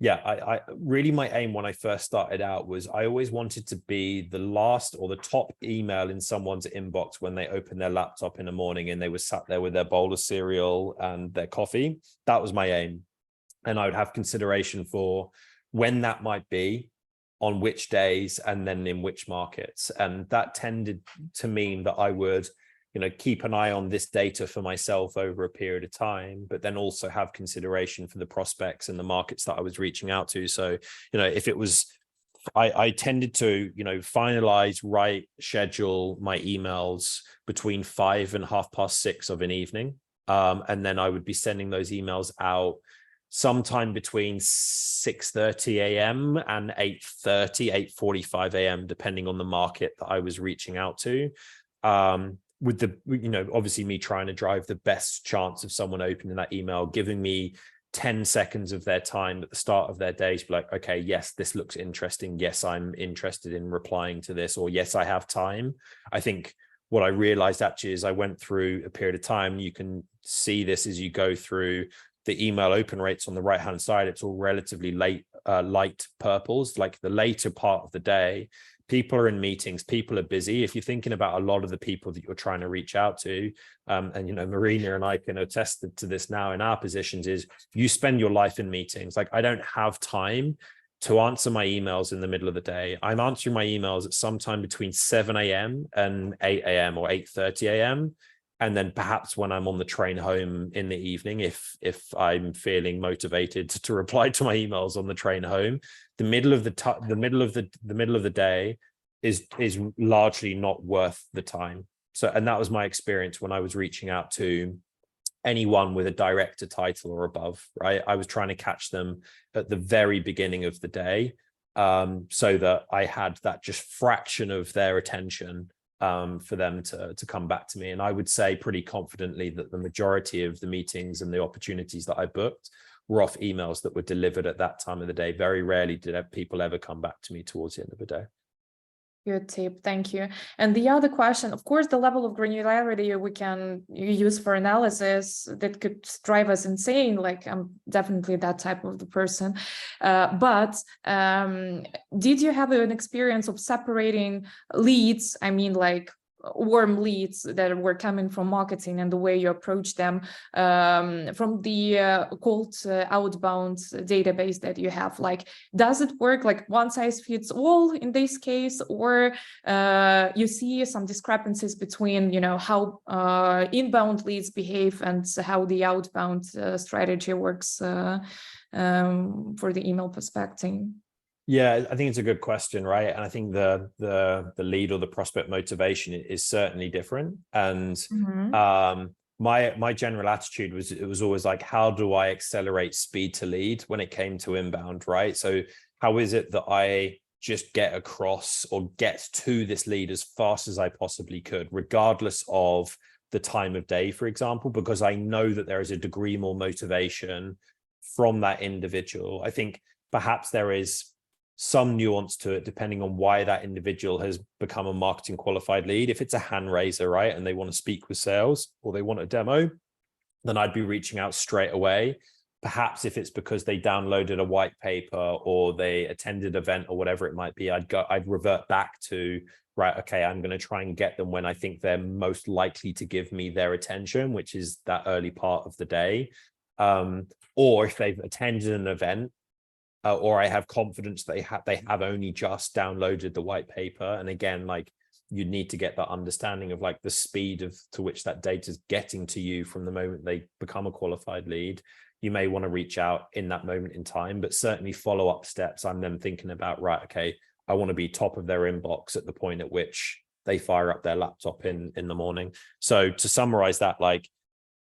Yeah, I really, my aim when I first started out was I always wanted to be the last or the top email in someone's inbox when they open their laptop in the morning and they were sat there with their bowl of cereal and their coffee. That was my aim. And I would have consideration for when that might be, on which days, and then in which markets. And that tended to mean that I would, keep an eye on this data for myself over a period of time, but then also have consideration for the prospects and the markets that I was reaching out to. So, if it was, I tended to, finalize, write, schedule my emails between 5 and 6:30 of an evening. And then I would be sending those emails out sometime between 6:30 a.m. and 8:45 a.m., depending on the market that I was reaching out to. With the, obviously me trying to drive the best chance of someone opening that email, giving me 10 seconds of their time at the start of their day to be like, okay, yes, this looks interesting. Yes, I'm interested in replying to this, or yes, I have time. I think what I realized actually is I went through a period of time. You can see this as you go through the email open rates on the right-hand side. It's all relatively light purples, like the later part of the day. People are in meetings, people are busy. If you're thinking about a lot of the people that you're trying to reach out to, and Maryna and I can attest to this now in our positions, is you spend your life in meetings. Like, I don't have time to answer my emails in the middle of the day. I'm answering my emails at sometime between 7 a.m. and 8 a.m. or 8:30 a.m. And then perhaps when I'm on the train home in the evening, if I'm feeling motivated to reply to my emails on the train home, the middle of the day is largely not worth the time. So, and that was my experience when I was reaching out to anyone with a director title or above, right? I was trying to catch them at the very beginning of the day, so that I had that just fraction of their attention for them to come back to me. And I would say pretty confidently that the majority of the meetings and the opportunities that I booked were off emails that were delivered at that time of the day. Very rarely did people ever come back to me towards the end of the day. Good tip, thank you. And the other question, of course, the level of granularity we can use for analysis that could drive us insane. Like, I'm definitely that type of the person. But did you have an experience of separating leads? I mean, like warm leads that were coming from marketing and the way you approach them from the cold outbound database that you have. Like, does it work like one size fits all in this case, or you see some discrepancies between how inbound leads behave and how the outbound strategy works for the email perspective? Yeah, I think it's a good question, right? And I think the lead or the prospect motivation is certainly different. And my general attitude was, it was always like, how do I accelerate speed to lead when it came to inbound, right? So how is it that I just get across or get to this lead as fast as I possibly could, regardless of the time of day, for example, because I know that there is a degree more motivation from that individual. I think perhaps there is some nuance to it depending on why that individual has become a marketing qualified lead. If it's a hand raiser, right, and they want to speak with sales or they want a demo, then I'd be reaching out straight away. Perhaps if it's because they downloaded a white paper or they attended an event or whatever it might be, I'd revert back to, right, okay, I'm going to try and get them when I think they're most likely to give me their attention, which is that early part of the day. Or if they've attended an event, or I have confidence they have only just downloaded the white paper. And again, like, you need to get that understanding of like the speed to which that data is getting to you from the moment they become a qualified lead. You may want to reach out in that moment in time, but certainly follow-up steps, I'm then thinking about, right, okay, I want to be top of their inbox at the point at which they fire up their laptop in the morning. So to summarize that, like,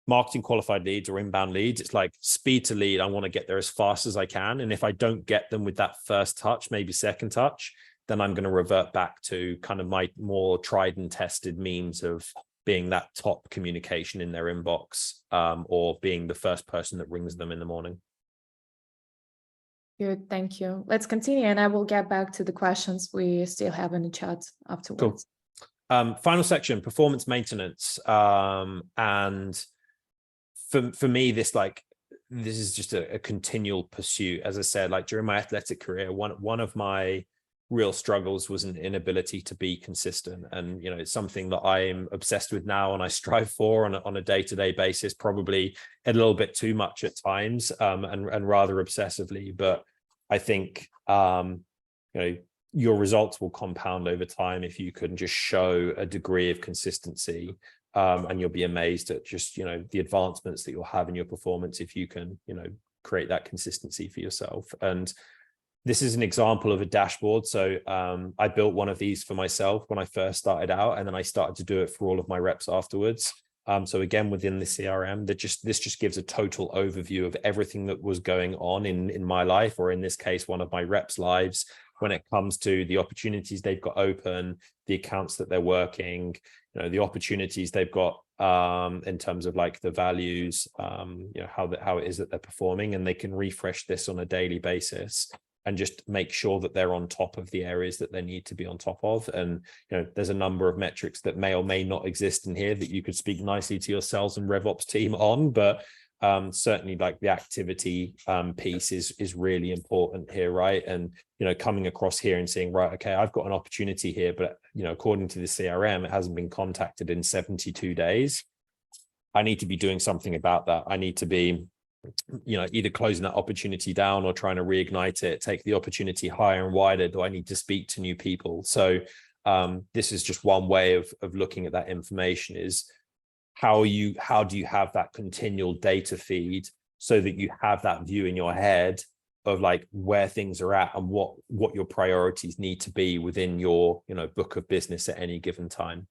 marketing qualified leads or inbound leads, it's like speed to lead. I want to get there as fast as I can. And if I don't get them with that first touch, maybe second touch, then I'm going to revert back to kind of my more tried and tested means of being that top communication in their inbox, or being the first person that rings them in the morning. Good, thank you. Let's continue, and I will get back to the questions we still have in the chat afterwards. Cool. Final section, performance maintenance. And for me, this, like, this is just a continual pursuit. As I said, like during my athletic career, one of my real struggles was an inability to be consistent. And, you know, it's something that I'm obsessed with now and I strive for on a day-to-day basis, probably a little bit too much at times, and rather obsessively. But I think, you know, your results will compound over time if you can just show a degree of consistency, and you'll be amazed at just, you know, the advancements that you'll have in your performance if you can, you know, create that consistency for yourself. And this is an example of a dashboard. So I built one of these for myself when I first started out, and then I started to do it for all of my reps afterwards. So again, within the CRM, this just gives a total overview of everything that was going on in my life, or in this case, one of my reps' lives, when it comes to the opportunities they've got open, the accounts that they're working, you know, the opportunities they've got in terms of like the values, you know, how it is that they're performing, and they can refresh this on a daily basis and just make sure that they're on top of the areas that they need to be on top of. And, you know, there's a number of metrics that may or may not exist in here that you could speak nicely to your sales and RevOps team on, but certainly like the activity piece is really important here, right? And, you know, coming across here and saying, right, okay, I've got an opportunity here, but, you know, according to the CRM, it hasn't been contacted in 72 days. I need to be doing something about that. I need to be, you know, either closing that opportunity down or trying to reignite it, take the opportunity higher and wider. Do I need to speak to new people? So this is just one way of looking at that information, is how do you have that continual data feed so that you have that view in your head of like where things are at and what your priorities need to be within your, you know, book of business at any given time.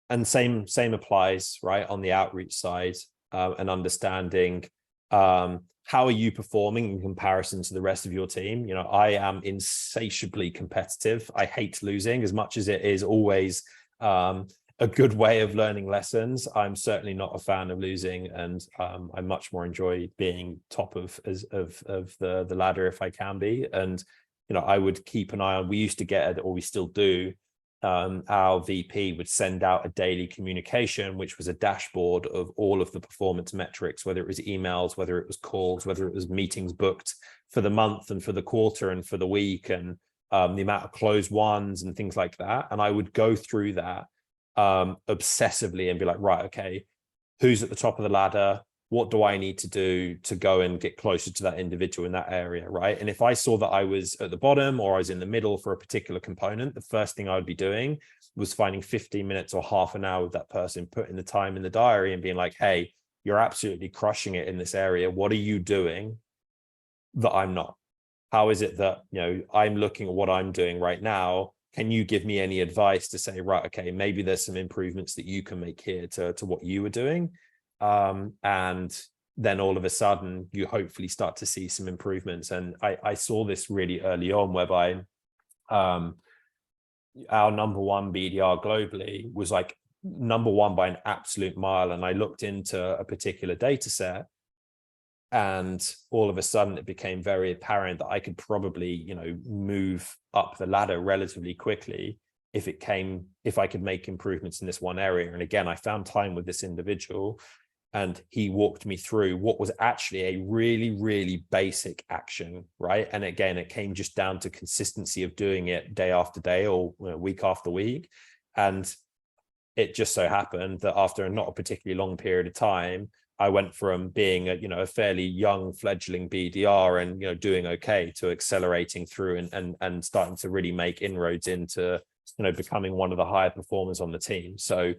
And same applies, right, on the outreach side, and understanding how are you performing in comparison to the rest of your team. You know, I am insatiably competitive. I hate losing as much as it is always a good way of learning lessons. I'm certainly not a fan of losing, and I much more enjoy being top of the ladder if I can be. And, you know, I would keep an eye on, we used to get, or we still do, our VP would send out a daily communication, which was a dashboard of all of the performance metrics, whether it was emails, whether it was calls, whether it was meetings booked for the month and for the quarter and for the week, and the amount of closed ones and things like that. And I would go through that obsessively and be like, right, okay, who's at the top of the ladder? What do I need to do to go and get closer to that individual in that area, right? And if I saw that I was at the bottom or I was in the middle for a particular component, the first thing I would be doing was finding 15 minutes or half an hour with that person, putting the time in the diary and being like, hey, you're absolutely crushing it in this area. What are you doing that I'm not? How is it that, you know, I'm looking at what I'm doing right now? Can you give me any advice to say, right, okay, maybe there's some improvements that you can make here to what you were doing? And then all of a sudden you hopefully start to see some improvements. And I saw this really early on, whereby our number one BDR globally was like number one by an absolute mile. And I looked into a particular data set, and all of a sudden it became very apparent that I could probably, you know, move up the ladder relatively quickly if I could make improvements in this one area. And again, I found time with this individual, and he walked me through what was actually a really, really basic action, right? And again, it came just down to consistency of doing it day after day, or, you know, week after week. And it just so happened that after not a particularly long period of time, I went from being a fairly young fledgling BDR and, you know, doing okay, to accelerating through and starting to really make inroads into, you know, becoming one of the higher performers on the team. So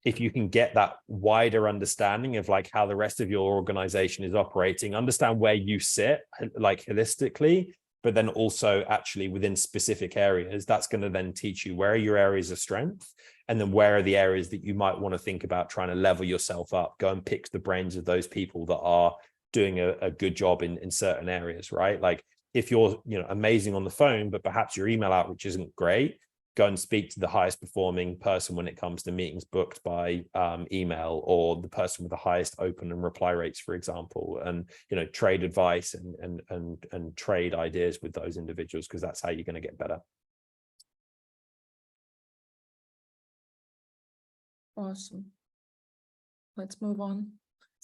if you can get that wider understanding of like how the rest of your organization is operating, understand where you sit like holistically, but then also actually within specific areas, that's going to then teach you where are your areas of strength, and then where are the areas that you might want to think about trying to level yourself up. Go and pick the brains of those people that are doing a good job in certain areas, right? Like if you're, you know, amazing on the phone, but perhaps your email outreach isn't great, go and speak to the highest performing person when it comes to meetings booked by email, or the person with the highest open and reply rates, for example, and, you know, trade advice and trade ideas with those individuals, because that's how you're going to get better. Awesome. Let's move on.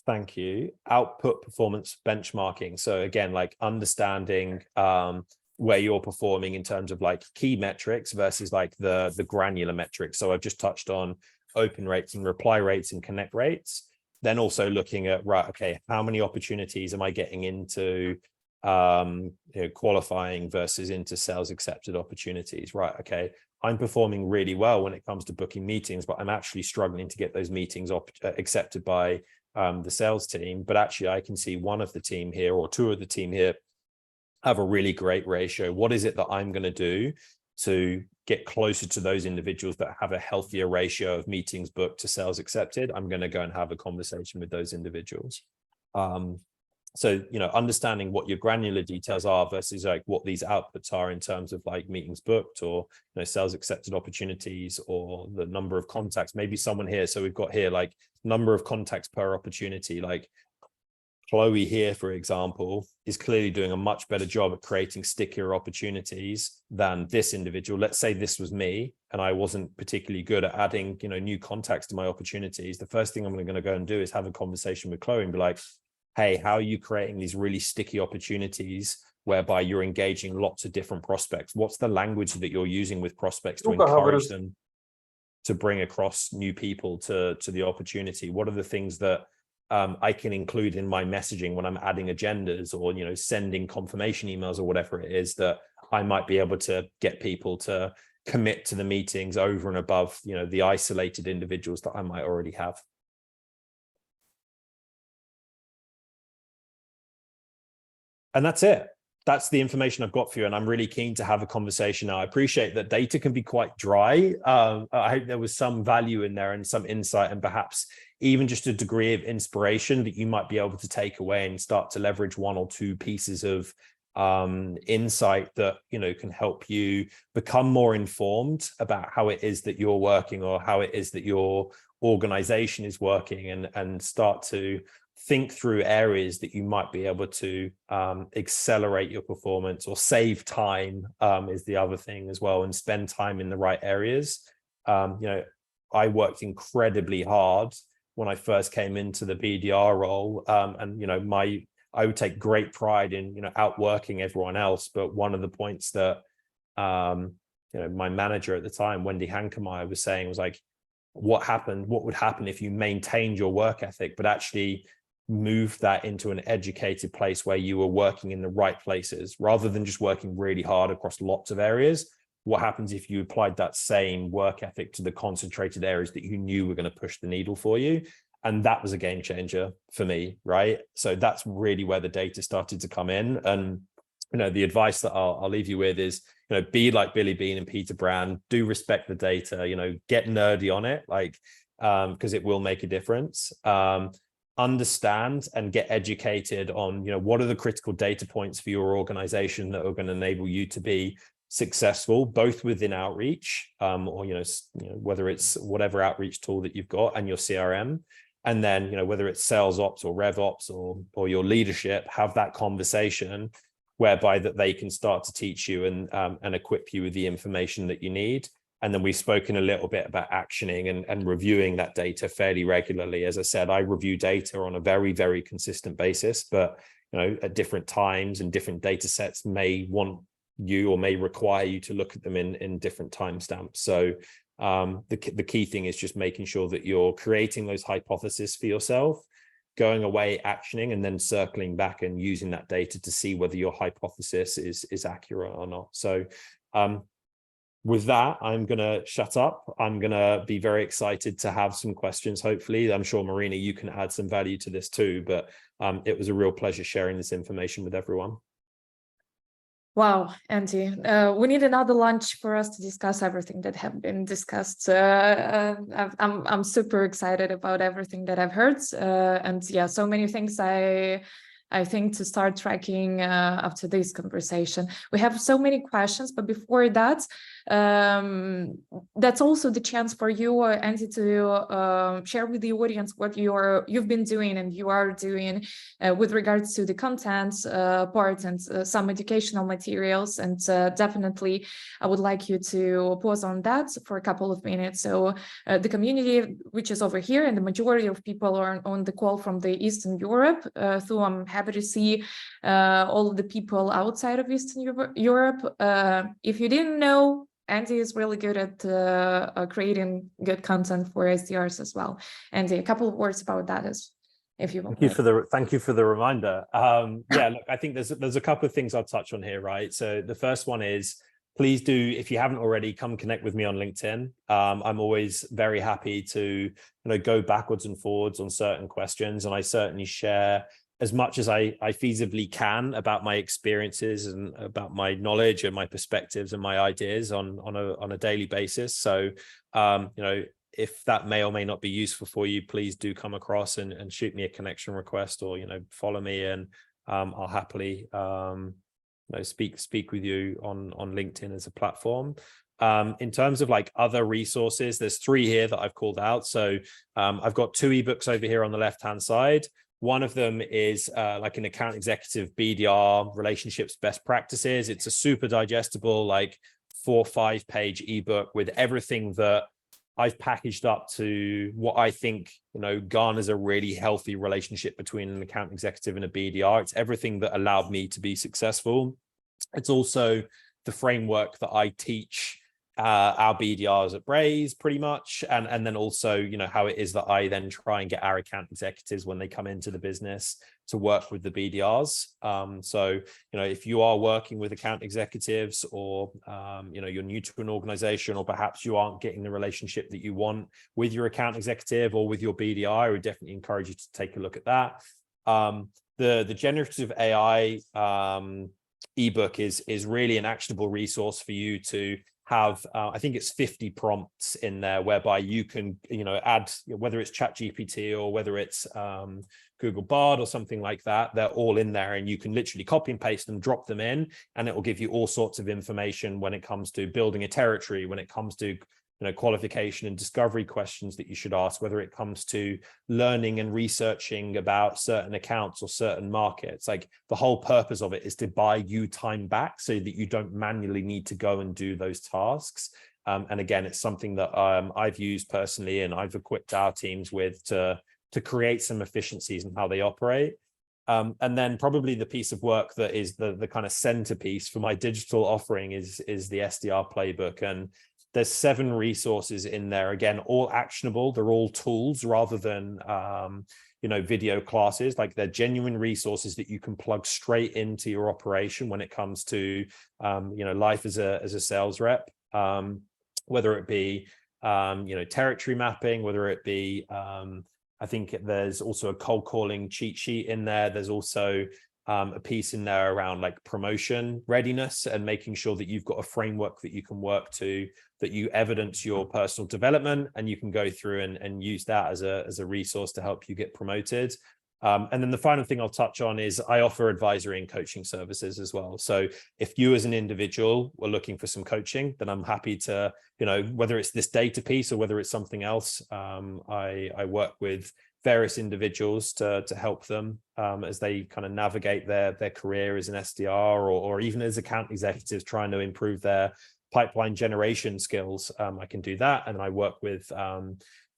Thank you. Output performance benchmarking. So again, like understanding where you're performing in terms of like key metrics versus like the granular metrics. So I've just touched on open rates and reply rates and connect rates. Then also looking at, right, okay, how many opportunities am I getting into qualifying versus into sales accepted opportunities? Right, okay, I'm performing really well when it comes to booking meetings, but I'm actually struggling to get those meetings accepted by the sales team. But actually I can see one of the team here or two of the team here have a really great ratio. What is it that I'm going to do to get closer to those individuals that have a healthier ratio of meetings booked to sales accepted? I'm going to go and have a conversation with those individuals. So, understanding what your granular details are versus like what these outputs are in terms of like meetings booked or, sales accepted opportunities or the number of contacts. Maybe someone here. So we've got here like number of contacts per opportunity. Like Chloe here, for example, is clearly doing a much better job at creating stickier opportunities than this individual. Let's say this was me and I wasn't particularly good at adding, new contacts to my opportunities. The first thing I'm going to go and do is have a conversation with Chloe and be like, hey, how are you creating these really sticky opportunities whereby you're engaging lots of different prospects? What's the language that you're using with prospects to encourage them to bring across new people to the opportunity? What are the things that I can include in my messaging when I'm adding agendas or, sending confirmation emails or whatever it is that I might be able to get people to commit to the meetings over and above, the isolated individuals that I might already have. And that's it. That's the information I've got for you. And I'm really keen to have a conversation now. I appreciate that data can be quite dry. I hope there was some value in there and some insight and perhaps even just a degree of inspiration that you might be able to take away and start to leverage one or two pieces of insight that, can help you become more informed about how it is that you're working or how it is that your organization is working and start to think through areas that you might be able to accelerate your performance or save time is the other thing as well, and spend time in the right areas. I worked incredibly hard when I first came into the BDR role, and I would take great pride in outworking everyone else. But one of the points that my manager at the time, Wendy Hankemeyer, was saying was like, what would happen if you maintained your work ethic but actually moved that into an educated place where you were working in the right places rather than just working really hard across lots of areas? What happens if you applied that same work ethic to the concentrated areas that you knew were going to push the needle for you? And that was a game changer for me, right? So that's really where the data started to come in. And the advice that I'll leave you with is, be like Billy Beane and Peter Brand. Do respect the data. Get nerdy on it, because it will make a difference. Understand and get educated on, what are the critical data points for your organization that are going to enable you to be successful, both within outreach, or whether it's whatever outreach tool that you've got and your CRM, and then whether it's sales ops or rev ops or your leadership, have that conversation whereby that they can start to teach you and equip you with the information that you need. And then we've spoken a little bit about actioning and reviewing that data fairly regularly. As I said, I review data on a very, very consistent basis, but at different times and different data sets may want you or may require you to look at them in different timestamps. So the key thing is just making sure that you're creating those hypotheses for yourself, going away, actioning, and then circling back and using that data to see whether your hypothesis is accurate or not. So with that, I'm going to shut up. I'm going to be very excited to have some questions. Hopefully, I'm sure, Maryna, you can add some value to this too, but it was a real pleasure sharing this information with everyone. Wow, Andy, we need another lunch for us to discuss everything that have been discussed. I'm super excited about everything that I've heard. And yeah, so many things I I think, to start tracking after this conversation. We have so many questions, but before that, that's also the chance for you, Andy, to share with the audience what you've been doing and you are doing with regards to the content part and some educational materials. And definitely, I would like you to pause on that for a couple of minutes. So the community, which is over here, and the majority of people are on the call from the Eastern Europe, so I'm happy to see all of the people outside of Eastern Europe. If you didn't know, Andy is really good at creating good content for SDRs as well. Andy, a couple of words about that if you want. Thank you for the reminder. Yeah, look, I think there's a couple of things I'll touch on here, right? So the first one is, please do, if you haven't already, come connect with me on LinkedIn. I'm always very happy to go backwards and forwards on certain questions, and I certainly share as much as I feasibly can about my experiences and about my knowledge and my perspectives and my ideas on a daily basis. So, if that may or may not be useful for you, please do come across and shoot me a connection request, or, follow me, and I'll happily, speak with you on LinkedIn as a platform. In terms of like other resources, there's 3 here that I've called out. So I've got 2 ebooks over here on the left-hand side. One of them is like an account executive BDR relationships best practices. It's a super digestible, like 4 or 5 page ebook with everything that I've packaged up to what I think, garners a really healthy relationship between an account executive and a BDR. It's everything that allowed me to be successful. It's also the framework that I teach our BDRs at Braze pretty much. And then also, how it is that I then try and get our account executives when they come into the business to work with the BDRs. So, if you are working with account executives, or, you're new to an organization, or perhaps you aren't getting the relationship that you want with your account executive or with your BDR, I would definitely encourage you to take a look at that. The generative AI ebook is really an actionable resource for you to have. I think it's 50 prompts in there, whereby you can, add, whether it's ChatGPT or whether it's Google Bard or something like that, they're all in there, and you can literally copy and paste them, drop them in, and it will give you all sorts of information when it comes to building a territory, when it comes to qualification and discovery questions that you should ask, whether it comes to learning and researching about certain accounts or certain markets. Like, the whole purpose of it is to buy you time back so that you don't manually need to go and do those tasks. And again, it's something that I've used personally, and I've equipped our teams with to create some efficiencies in how they operate. And then probably the piece of work that is the kind of centerpiece for my digital offering is the SDR playbook. And there's 7 resources in there, again, all actionable. They're all tools rather than, video classes. Like, they're genuine resources that you can plug straight into your operation when it comes to, life as a sales rep, whether it be, territory mapping, whether it be, I think there's also a cold calling cheat sheet in there. There's also a piece in there around like promotion readiness and making sure that you've got a framework that you can work to, that you evidence your personal development, and you can go through and use that as a resource to help you get promoted. And then the final thing I'll touch on is I offer advisory and coaching services as well. So if you as an individual were looking for some coaching, then I'm happy to, whether it's this data piece or whether it's something else, I work with various individuals to help them as they kind of navigate their career as an SDR or even as account executives trying to improve their pipeline generation skills. I can do that. And I work with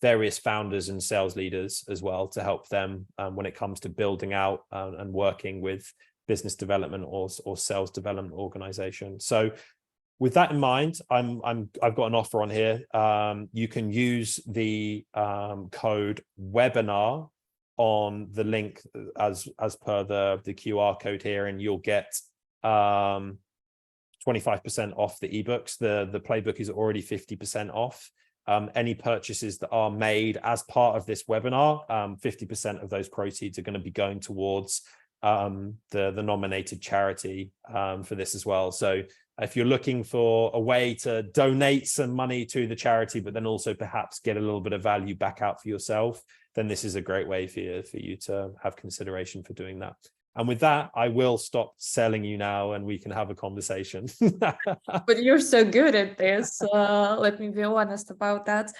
various founders and sales leaders as well to help them when it comes to building out and working with business development or sales development organizations. So with that in mind, I've got an offer on here. You can use the code webinar on the link as per the QR code here, and you'll get 25% off the ebooks. The playbook is already 50% off. Any purchases that are made as part of this webinar, 50% of those proceeds are going to be going towards the nominated charity for this as well. So if you're looking for a way to donate some money to the charity, but then also perhaps get a little bit of value back out for yourself, then this is a great way for you to have consideration for doing that. And with that, I will stop selling you now and we can have a conversation. But you're so good at this. Let me be honest about that.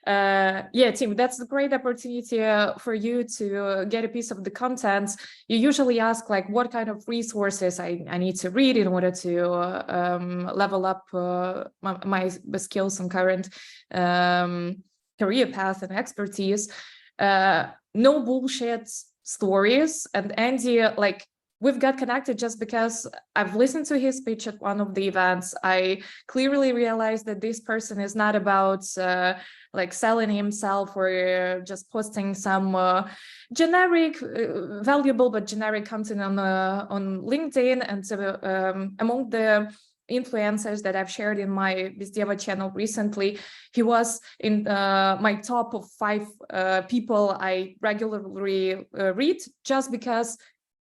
Yeah, Tim, that's a great opportunity for you to get a piece of the content. You usually ask like what kind of resources I need to read in order to level up my skills and current career path and expertise. No bullshit stories. And Andy, like, we've got connected just because I've listened to his speech at one of the events. I clearly realized that this person is not about like selling himself or just posting some generic, valuable but generic content on LinkedIn. And among the influencers that I've shared in my BizDeva channel recently, he was in my top of 5 people I regularly read, just because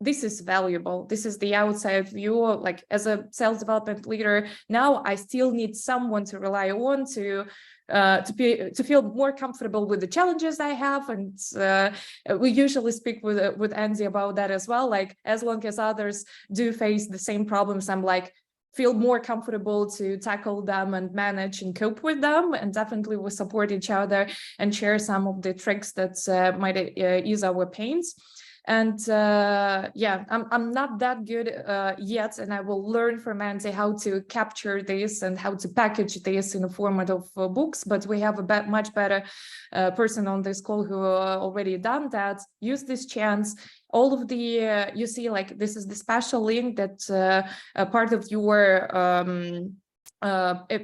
this is valuable. This is the outside view. Like, as a sales development leader, now I still need someone to rely on to feel more comfortable with the challenges I have. And we usually speak with Andy about that as well. Like, as long as others do face the same problems, I'm like, feel more comfortable to tackle them and manage and cope with them. And definitely we support each other and share some of the tricks that might ease our pains. And yeah, I'm not that good yet, and I will learn from Andy how to capture this and how to package this in a format of books. But we have a much better person on this call who already done that. Use this chance. All of the you see, like, this is the special link that part of your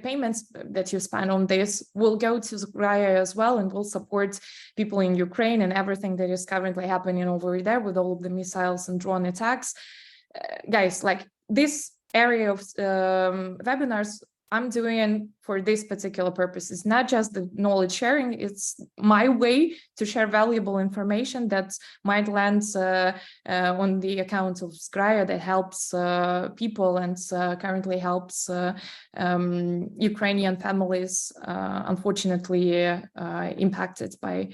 payments that you spend on this will go to Zgraya as well, and will support people in Ukraine and everything that is currently happening over there with all of the missiles and drone attacks. Guys, like, this area of webinars I'm doing for this particular purpose is not just the knowledge sharing, it's my way to share valuable information that might land on the account of Zgraya that helps people and currently helps Ukrainian families, unfortunately impacted by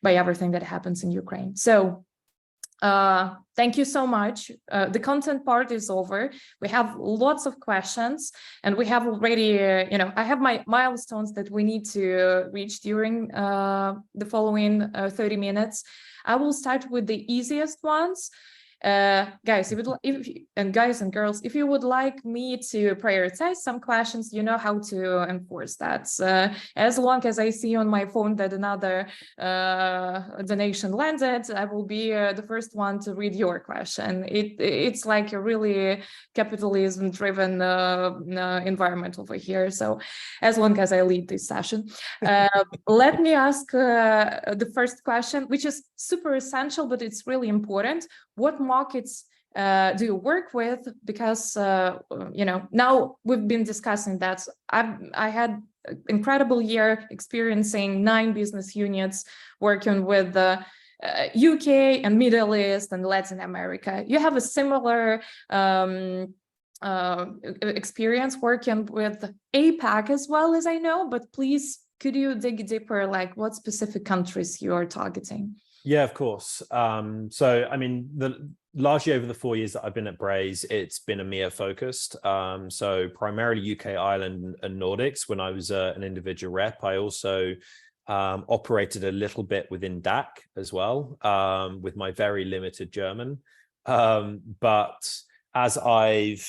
everything that happens in Ukraine. So thank you so much. The content part is over. We have lots of questions, and we have already, I have my milestones that we need to reach during the following 30 minutes. I will start with the easiest ones. Guys, guys and girls, if you would like me to prioritize some questions, you know how to enforce that. As long as I see on my phone that another donation landed, I will be the first one to read your question. It's like a really capitalism-driven environment over here. So as long as I lead this session, let me ask the first question, which is super essential, but it's really important. What markets do you work with? Because now we've been discussing that. I had an incredible year experiencing 9 business units working with the UK and Middle East and Latin America. You have a similar experience working with APAC as well, as I know, but please, could you dig deeper, like what specific countries you are targeting? Yeah, of course. So, I mean, largely over the 4 years that I've been at Braze, it's been EMEA focused. So primarily UK, Ireland, and Nordics. When I was an individual rep, I also operated a little bit within DAC as well, with my very limited German. But as I've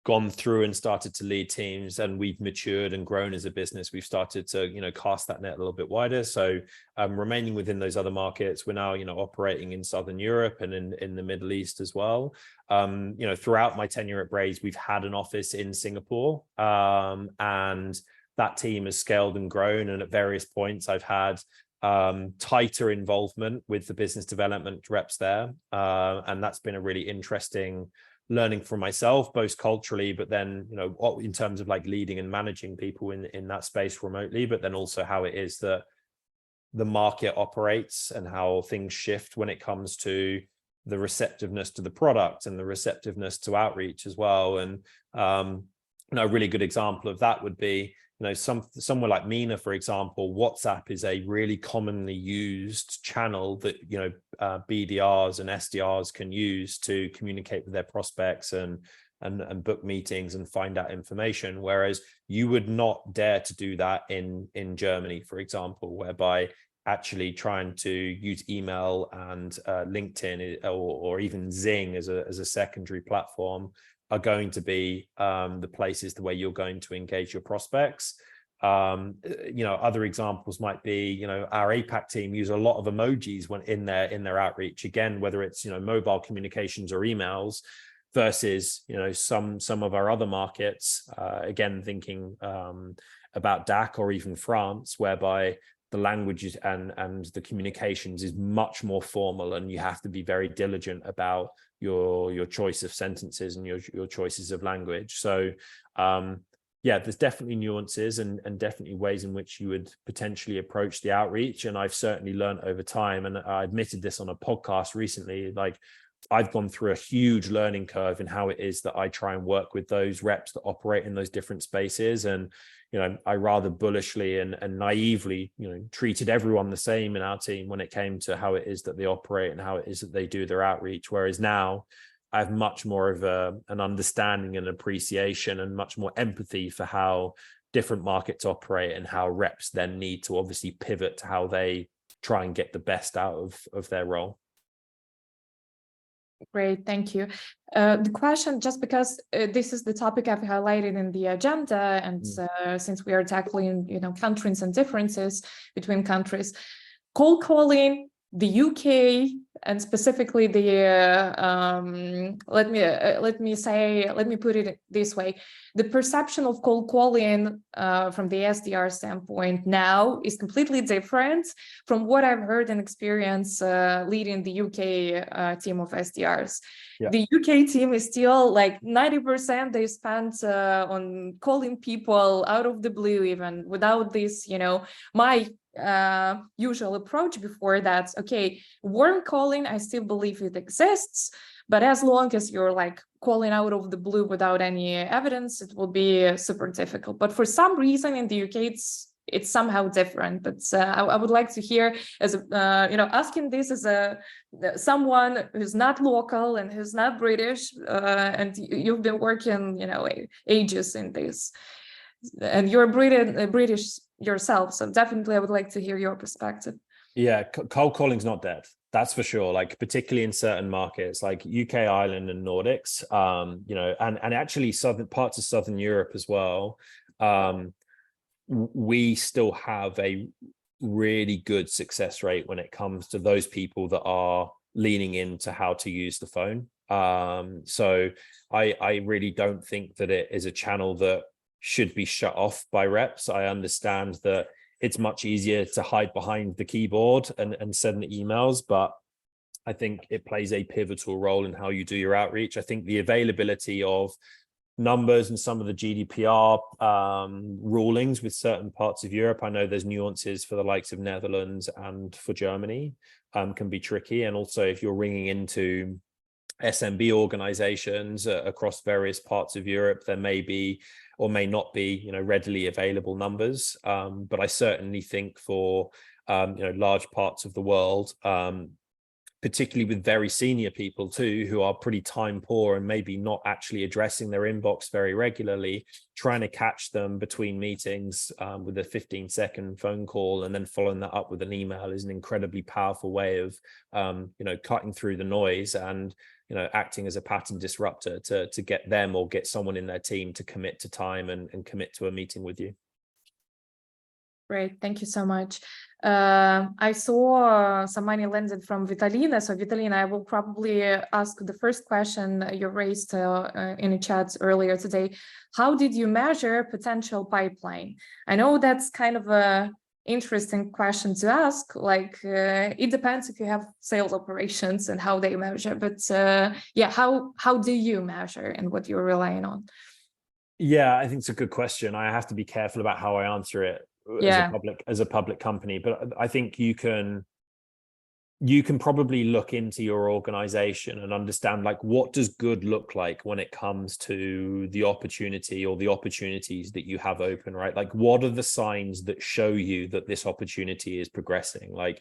gone through and started to lead teams and we've matured and grown as a business, we've started to cast that net a little bit wider. So remaining within those other markets, we're now operating in Southern Europe and in the Middle East as well. Throughout my tenure at Braze, we've had an office in Singapore, and that team has scaled and grown, and at various points I've had tighter involvement with the business development reps there, and that's been a really interesting learning for myself, both culturally, but then in terms of like leading and managing people in that space remotely, but then also how it is that the market operates and how things shift when it comes to the receptiveness to the product and the receptiveness to outreach as well. And a really good example of that would be, somewhere like MENA, for example. WhatsApp is a really commonly used channel that, BDRs and SDRs can use to communicate with their prospects and book meetings and find out information. Whereas you would not dare to do that in Germany, for example, whereby actually trying to use email and LinkedIn or even Zing as a secondary platform are going to be the places the way you're going to engage your prospects. Other examples might be, our APAC team use a lot of emojis when in their outreach, again, whether it's, mobile communications or emails versus, some of our other markets, again, thinking about DAC or even France, whereby the languages and the communications is much more formal, and you have to be very diligent about your choice of sentences and your choices of language. So there's definitely nuances and definitely ways in which you would potentially approach the outreach. And I've certainly learned over time, and I admitted this on a podcast recently, like I've gone through a huge learning curve in how it is that I try and work with those reps that operate in those different spaces. And I rather bullishly and naively, treated everyone the same in our team when it came to how it is that they operate and how it is that they do their outreach. Whereas now I have much more of an understanding and appreciation and much more empathy for how different markets operate and how reps then need to obviously pivot to how they try and get the best out of their role. Great, thank you. The question, just because this is the topic I've highlighted in the agenda, and since we are tackling, countries and differences between countries, cold calling, the UK, and specifically let me put it this way: the perception of cold calling from the SDR standpoint now is completely different from what I've heard and experienced leading the UK team of SDRs. Yeah. The UK team is still like 90% they spent on calling people out of the blue, even without this, my usual approach before that. Okay, warm calling, I still believe it exists, but as long as you're like calling out of the blue without any evidence, it will be super difficult. But for some reason in the UK, it's somehow different. But I would like to hear, as asking this as someone who's not local and who's not British, and you've been working, ages in this, and you're British yourself, so definitely I would like to hear your perspective. Yeah, cold calling's not dead, that's for sure. Like particularly in certain markets like UK, Ireland, and Nordics, and actually parts of Southern Europe as well. We still have a really good success rate when it comes to those people that are leaning into how to use the phone. So I really don't think that it is a channel that should be shut off by reps. I understand that it's much easier to hide behind the keyboard and send the emails, but I think it plays a pivotal role in how you do your outreach. I think the availability of numbers and some of the GDPR rulings with certain parts of Europe, I know there's nuances for the likes of Netherlands and for Germany, can be tricky. And also if you're ringing into SMB organizations across various parts of Europe, there may be or may not be, readily available numbers. But I certainly think for, large parts of the world, particularly with very senior people too, who are pretty time poor and maybe not actually addressing their inbox very regularly, trying to catch them between meetings with a 15-second phone call and then following that up with an email is an incredibly powerful way of, cutting through the noise and, acting as a pattern disruptor to get them or get someone in their team to commit to time and commit to a meeting with you. Great, thank you so much. I saw some money landed from Vitalina. So Vitalina, I will probably ask the first question you raised in the chat earlier today. How did you measure potential pipeline? I know that's kind of a interesting question to ask. Like, it depends if you have sales operations and how they measure, but how do you measure and what you're relying on? Yeah, I think it's a good question. I have to be careful about how I answer it as a public company, but I think you can you can probably look into your organization and understand, like, what does good look like when it comes to the opportunity or the opportunities that you have open, right? Like, what are the signs that show you that this opportunity is progressing? Like,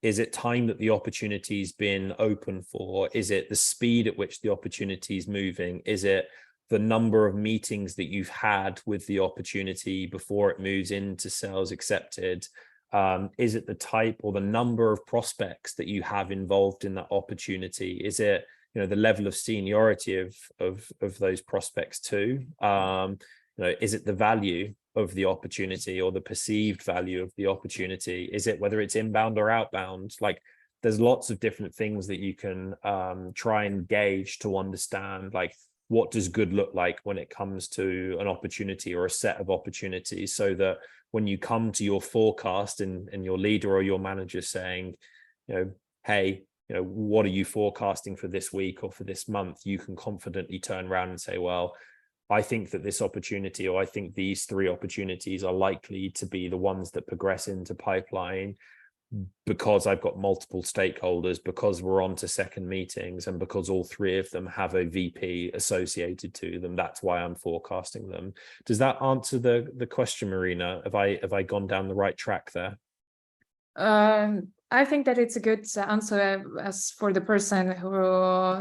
is it time that the opportunity's been open for? Is it the speed at which the opportunity is moving? Is it the number of meetings that you've had with the opportunity before it moves into sales accepted? Is it the type or the number of prospects that you have involved in that opportunity? Is it, you know, the level of seniority of those prospects too? You know, is it the value of the opportunity or the perceived value of the opportunity? Is it whether it's inbound or outbound? Like, there's lots of different things that you can try and gauge to understand, like, what does good look like when it comes to an opportunity or a set of opportunities, so that when you come to your forecast and your leader or your manager saying, you know, hey, you know, what are you forecasting for this week or for this month, you can confidently turn around and say, well, I think that this opportunity, or I think these 3 opportunities are likely to be the ones that progress into pipeline, because I've got multiple stakeholders, because we're on to second meetings, and because all 3 of them have a VP associated to them. That's why I'm forecasting them. Does that answer the question, Maryna? Have I gone down the right track there? I think that it's a good answer as for the person who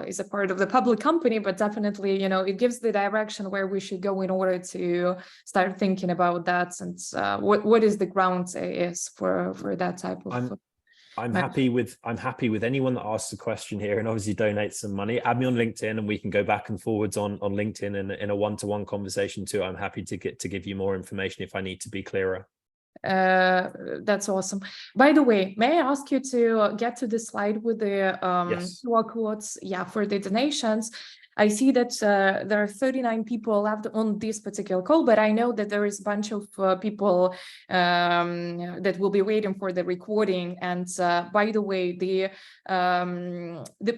is a part of the public company, but definitely, you know, it gives the direction where we should go in order to start thinking about that, and what is the ground is for that type of. I'm happy with anyone that asks a question here and obviously donates some money. Add me on LinkedIn and we can go back and forwards on LinkedIn in a one-to-one conversation too. I'm happy to give you more information if I need to be clearer. That's awesome. By the way, may I ask you to get to the slide with the Yes. QR codes? Yeah, for the donations. I see that there are 39 people left on this particular call, but I know that there is a bunch of people that will be waiting for the recording. And by the way, the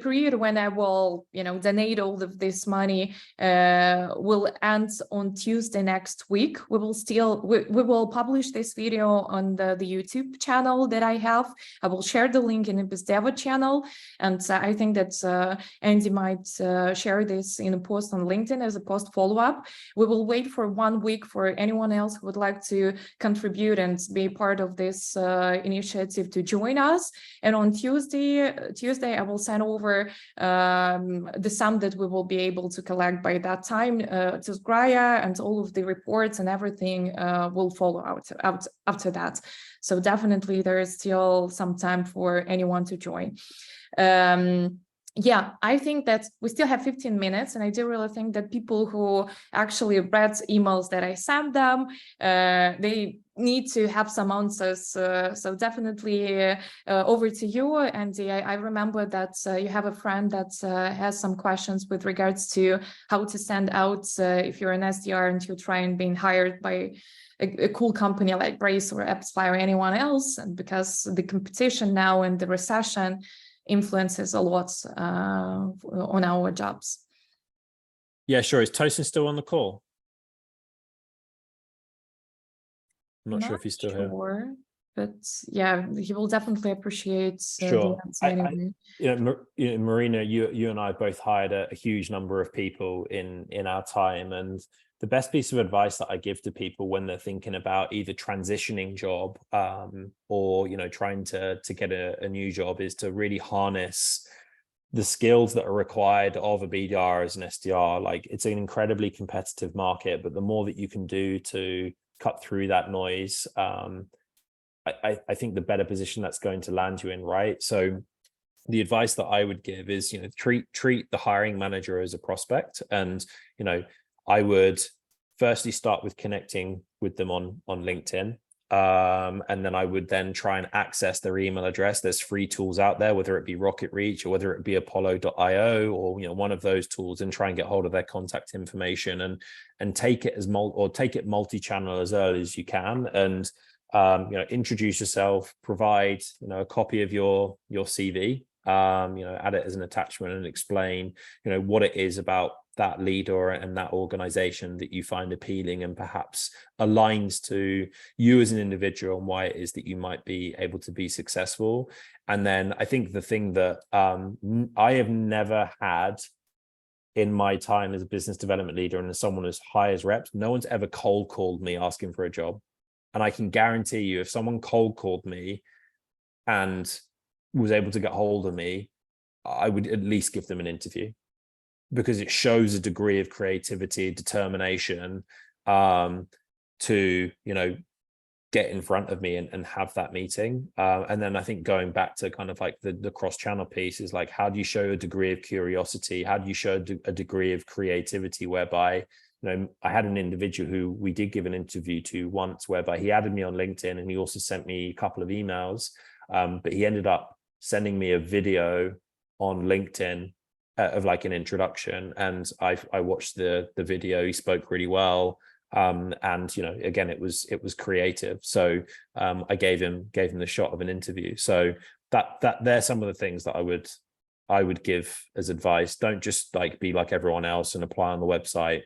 period when I will, you know, donate all of this money will end on Tuesday next week. We will publish this video on the YouTube channel that I have. I will share the link in the BizDeva channel, and I think that Andy might share this in a post on LinkedIn as a post follow-up. We will wait for 1 week for anyone else who would like to contribute and be part of this initiative to join us. And on Tuesday, I will send over the sum that we will be able to collect by that time to Zgraya, and all of the reports and everything will follow out after that. So definitely there is still some time for anyone to join. Yeah, I think that we still have 15 minutes, and I do really think that people who actually read emails that I sent them, they need to have some answers. So definitely over to you, Andy. I remember that you have a friend that has some questions with regards to how to send out if you're an SDR and you're trying being hired by a cool company like Braze or AppsFly or anyone else, and because the competition now and the recession influences a lot on our jobs. Yeah, sure. Is Tosin still on the call? I'm not sure if he's still here. But yeah, he will definitely appreciate Sure. the answer anyway. Maryna, you and I both hired a huge number of people in our time, and the best piece of advice that I give to people when they're thinking about either transitioning job or, you know, trying to get a new job is to really harness the skills that are required of a BDR as an SDR. Like, it's an incredibly competitive market, but the more that you can do to cut through that noise, I think the better position that's going to land you in, right? So the advice that I would give is, you know, treat the hiring manager as a prospect. And, you know, I would firstly start with connecting with them on LinkedIn. And then I would then try and access their email address. There's free tools out there, whether it be Rocket Reach or whether it be Apollo.io or, you know, one of those tools, and try and get hold of their contact information and take it as multi-channel as early as you can. And you know, introduce yourself, provide, you know, a copy of your CV, add it as an attachment and explain, what it is about that leader and that organization that you find appealing and perhaps aligns to you as an individual and why it is that you might be able to be successful. And then I think the thing that I have never had in my time as a business development leader and as someone as high as reps, no one's ever cold called me asking for a job. And I can guarantee you, if someone cold called me and was able to get hold of me, I would at least give them an interview, because it shows a degree of creativity, determination to, get in front of me and have that meeting. And then I think going back to kind of like the cross-channel piece is like, how do you show a degree of curiosity? How do you show a degree of creativity whereby, I had an individual who we did give an interview to once, whereby he added me on LinkedIn and he also sent me a couple of emails, but he ended up sending me a video on LinkedIn of like an introduction, and I watched the video. He spoke really well, and again, it was creative. So I gave him the shot of an interview. So that they're some of the things that I would give as advice. Don't just like be like everyone else and apply on the website.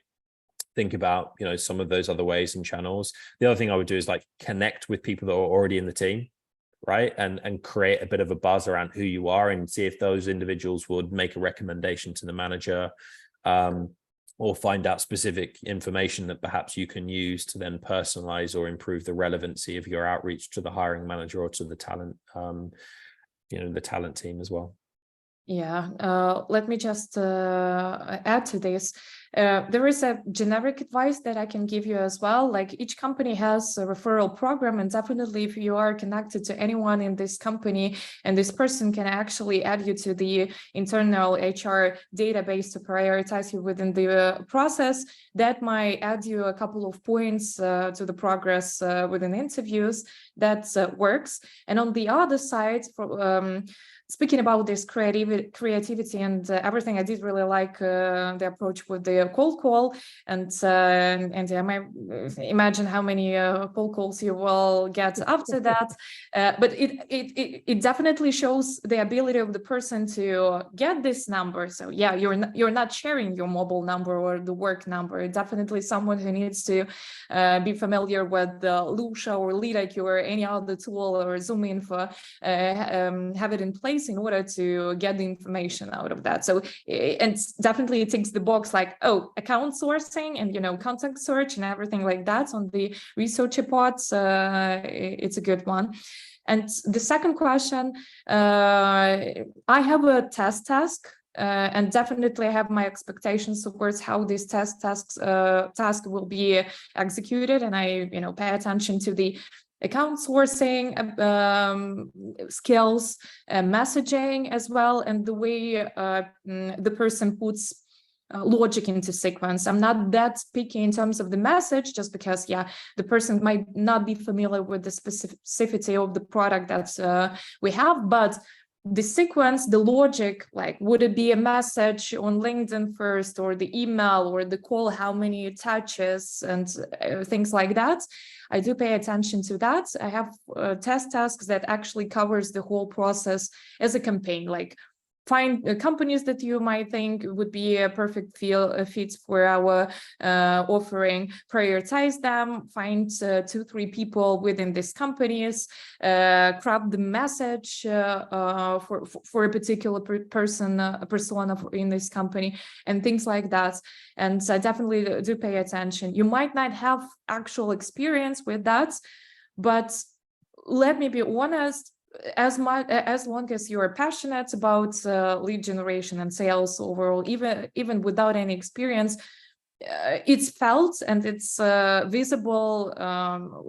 Think about some of those other ways and channels. The other thing I would do is like connect with people that are already in the team, right? And create a bit of a buzz around who you are and see if those individuals would make a recommendation to the manager, or find out specific information that perhaps you can use to then personalize or improve the relevancy of your outreach to the hiring manager or to the talent, the talent team as well. Yeah, let me just add to this. There is a generic advice that I can give you as well. Like, each company has a referral program, and definitely if you are connected to anyone in this company and this person can actually add you to the internal HR database to prioritize you within the process, that might add you a couple of points to the progress within interviews. That works. And on the other side, for speaking about this creativity and everything, I did really like the approach with the cold call, and I might imagine how many cold calls you will get after that. But it definitely shows the ability of the person to get this number. So yeah, you're not sharing your mobile number or the work number. Definitely someone who needs to be familiar with Lucia or LeadIQ or any other tool or Zoom Info, have it in place in order to get the information out of that. So, and definitely it ticks the box like, oh, account sourcing and, contact search and everything like that on the research reports. It's a good one. And the second question, I have a task. And definitely I have my expectations towards how this task will be executed, and I, pay attention to the account sourcing skills, messaging as well, and the way the person puts logic into sequence. I'm not that picky in terms of the message, just because, the person might not be familiar with the specificity of the product that we have, but the sequence, the logic, like, would it be a message on LinkedIn first, or the email, or the call, how many touches, and things like that. I do pay attention to that. I have tasks that actually covers the whole process as a campaign, like find companies that you might think would be a perfect fit for our offering, prioritize them, find 2-3 people within these companies, craft the message for a particular persona in this company, and things like that. And I definitely do pay attention. You might not have actual experience with that, but let me be honest, as long as you're passionate about lead generation and sales overall, even without any experience, it's felt and it's visible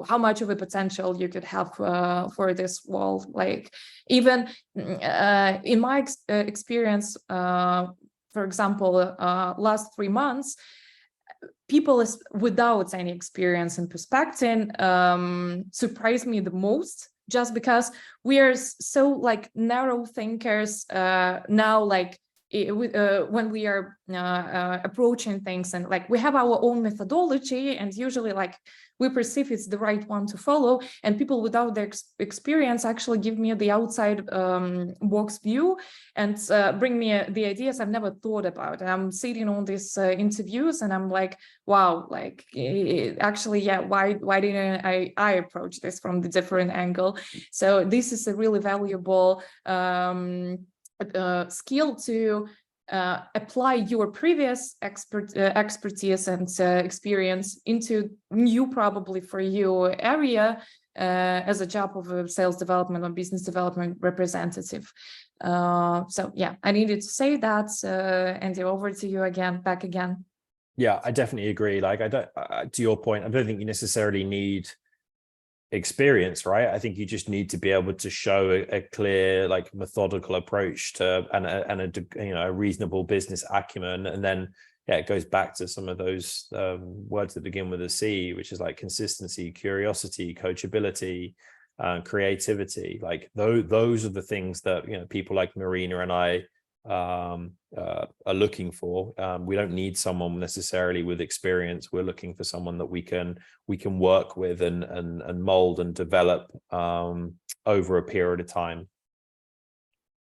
how much of a potential you could have for this role. Like, even in my experience, for example, last 3 months, people without any experience in prospecting surprised me the most, just because we are so like narrow thinkers now. Like, when we are approaching things, and like we have our own methodology, and usually like we perceive it's the right one to follow, and people without their experience actually give me the outside box view and bring me the ideas I've never thought about. And I'm sitting on these interviews and I'm like, wow, like actually, yeah, why didn't I approach this from the different angle? So this is a really valuable skill to apply your previous expertise and experience into new, probably for you, area as a job of a sales development or business development representative. So yeah, I needed to say that. Andy, over to you again, back again. Yeah, I definitely agree. Like, I don't, to your point, I don't think you necessarily need experience, right? I think you just need to be able to show a clear, like, methodical approach to and a reasonable business acumen. And then yeah, it goes back to some of those words that begin with a C, which is like consistency, curiosity, coachability, creativity. Like those are the things that, you know, people like Maryna and I are looking for. We don't need someone necessarily with experience. We're looking for someone that we can work with and mold and develop over a period of time.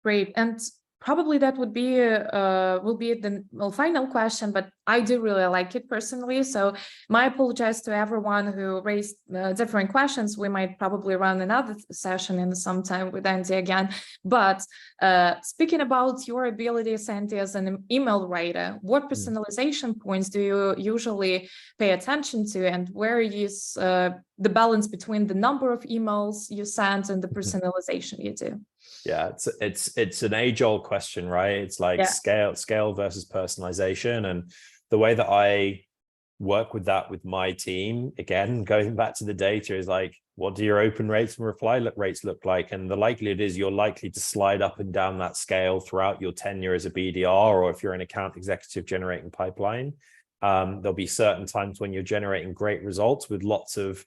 Great. And probably that would be will be the final question, but I do really like it personally. So my apologies to everyone who raised different questions. We might probably run another session in some time with Andy again. But speaking about your abilities, Andy, as an email writer, what personalization points do you usually pay attention to, and where is the balance between the number of emails you send and the personalization you do? Yeah, it's an age-old question, right? It's like scale versus personalization. And the way that I work with that with my team, again, going back to the data, is like, what do your open rates and reply rates look like? And the likelihood is you're likely to slide up and down that scale throughout your tenure as a BDR, or if you're an account executive generating pipeline. There'll be certain times when you're generating great results with lots of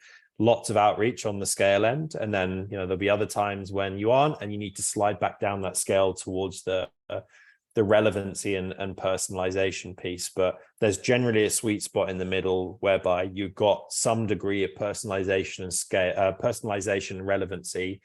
outreach on the scale end, and then, you know, there'll be other times when you aren't, and you need to slide back down that scale towards the relevancy and personalization piece. But there's generally a sweet spot in the middle whereby you've got some degree of personalization and scale, personalization and relevancy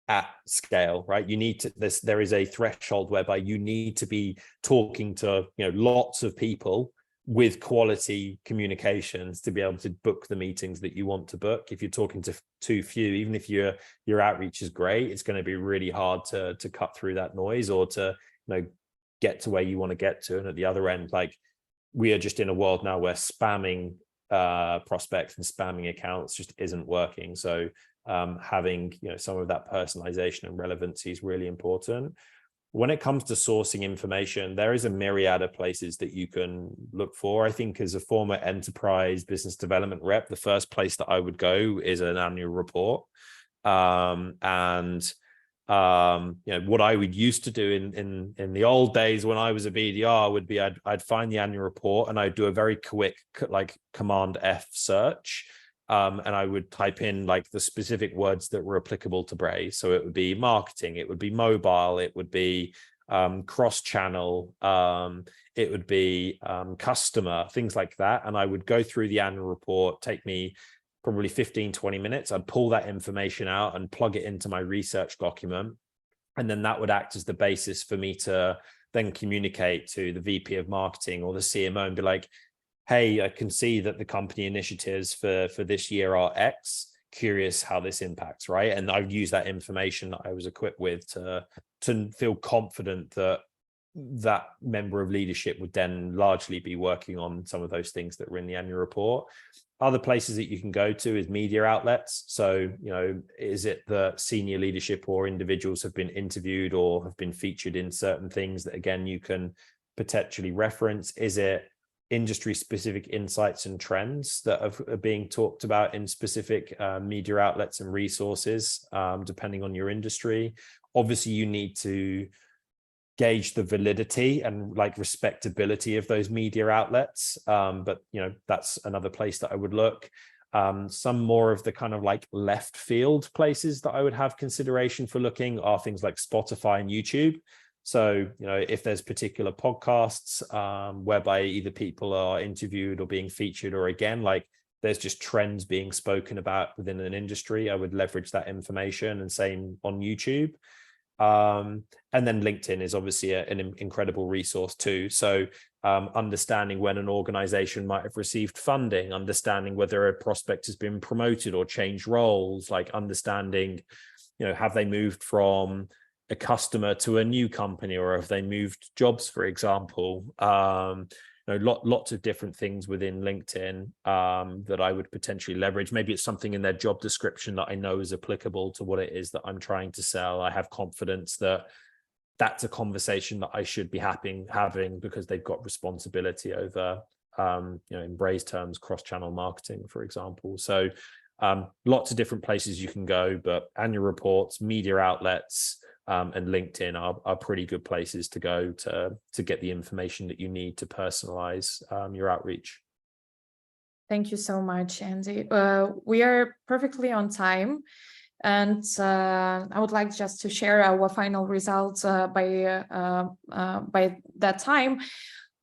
at scale, right? You need to, there is a threshold whereby you need to be talking to, you know, lots of people with quality communications to be able to book the meetings that you want to book. If you're talking to too few, even if your outreach is great, it's going to be really hard to cut through that noise, or to, you know, get to where you want to get to. And at the other end, like, we are just in a world now where spamming prospects and spamming accounts just isn't working. So having, you know, some of that personalization and relevancy is really important. When it comes to sourcing information, there is a myriad of places that you can look for. I think as a former enterprise business development rep, the first place that I would go is an annual report. You know, what I would used to do in the old days when I was a BDR would be I'd find the annual report and I'd do a very quick, like, Command F search. And I would type in like the specific words that were applicable to Braze. So it would be marketing, it would be mobile, it would be cross-channel, it would be customer, things like that. And I would go through the annual report, take me probably 15-20 minutes. I'd pull that information out and plug it into my research document. And then that would act as the basis for me to then communicate to the VP of marketing or the CMO and be like, hey, I can see that the company initiatives for this year are X. Curious how this impacts, right? And I've used that information that I was equipped with to feel confident that that member of leadership would then largely be working on some of those things that were in the annual report. Other places that you can go to is media outlets. So, you know, is it that senior leadership or individuals have been interviewed or have been featured in certain things that, again, you can potentially reference? Is it industry specific insights and trends that are being talked about in specific media outlets and resources, depending on your industry? Obviously, you need to gauge the validity and like respectability of those media outlets. But, you know, that's another place that I would look. Some more of the kind of like left field places that I would have consideration for looking are things like Spotify and YouTube. So, if there's particular podcasts whereby either people are interviewed or being featured, or again, like there's just trends being spoken about within an industry, I would leverage that information, and same on YouTube. And then LinkedIn is obviously an incredible resource too. So understanding when an organization might have received funding, understanding whether a prospect has been promoted or changed roles, like understanding, have they moved from a customer to a new company, or have they moved jobs, for example. Lots of different things within LinkedIn that I would potentially leverage. Maybe it's something in their job description that I know is applicable to what it is that I'm trying to sell. I have confidence that that's a conversation that I should be having because they've got responsibility over, in Braze terms, cross-channel marketing, for example. So lots of different places you can go, but annual reports, media outlets, and LinkedIn are pretty good places to go to get the information that you need to personalize your outreach. Thank you so much, Andy. We are perfectly on time, and I would like just to share our final results by that time.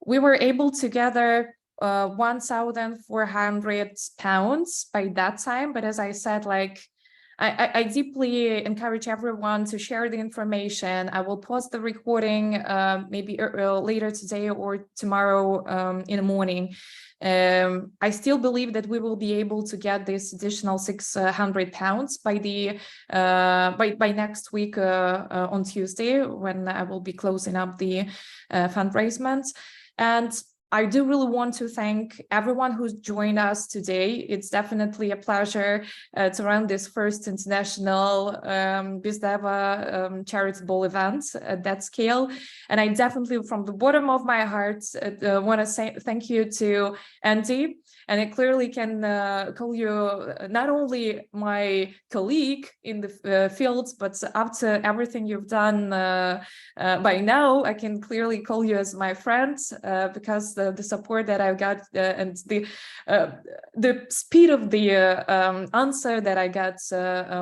We were able to gather 1,400 pounds by that time, but as I said, like, I deeply encourage everyone to share the information. I will post the recording maybe later today or tomorrow in the morning. I still believe that we will be able to get this additional 600 pounds by by next week on Tuesday, when I will be closing up the fundraisement. And I do really want to thank everyone who's joined us today. It's definitely a pleasure to run this first international BizDeva charitable event at that scale. And I definitely, from the bottom of my heart, want to say thank you to Andy. And I clearly can call you not only my colleague in the field, but after everything you've done by now, I can clearly call you as my friend because the support that I got and the speed of the answer that I got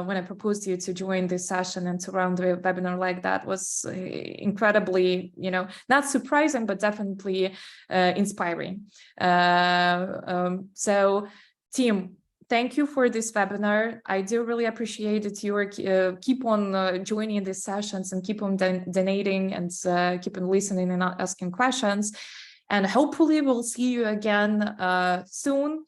when I proposed you to join this session and to run the webinar like that was incredibly, not surprising, but definitely inspiring. So team, thank you for this webinar. I do really appreciate that you are keep on joining these sessions and keep on donating and keep on listening and asking questions. And hopefully we'll see you again soon.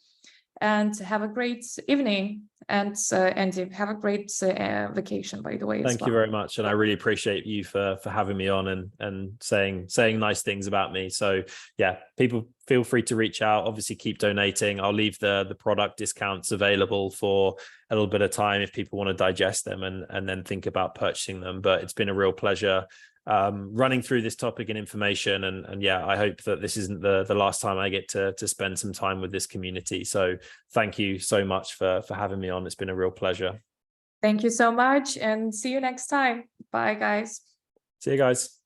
And have a great evening. And have a great vacation, by the way. Thank you very much, and I really appreciate you for having me on and saying nice things about me. So yeah, people feel free to reach out. Obviously, keep donating. I'll leave the product discounts available for a little bit of time if people want to digest them and then think about purchasing them. But it's been a real pleasure running through this topic and information, and yeah, I hope that this isn't the last time I get to spend some time with this community. So thank you so much for having me on. It's been a real pleasure. Thank you so much, and see you next time. Bye, guys. See you guys.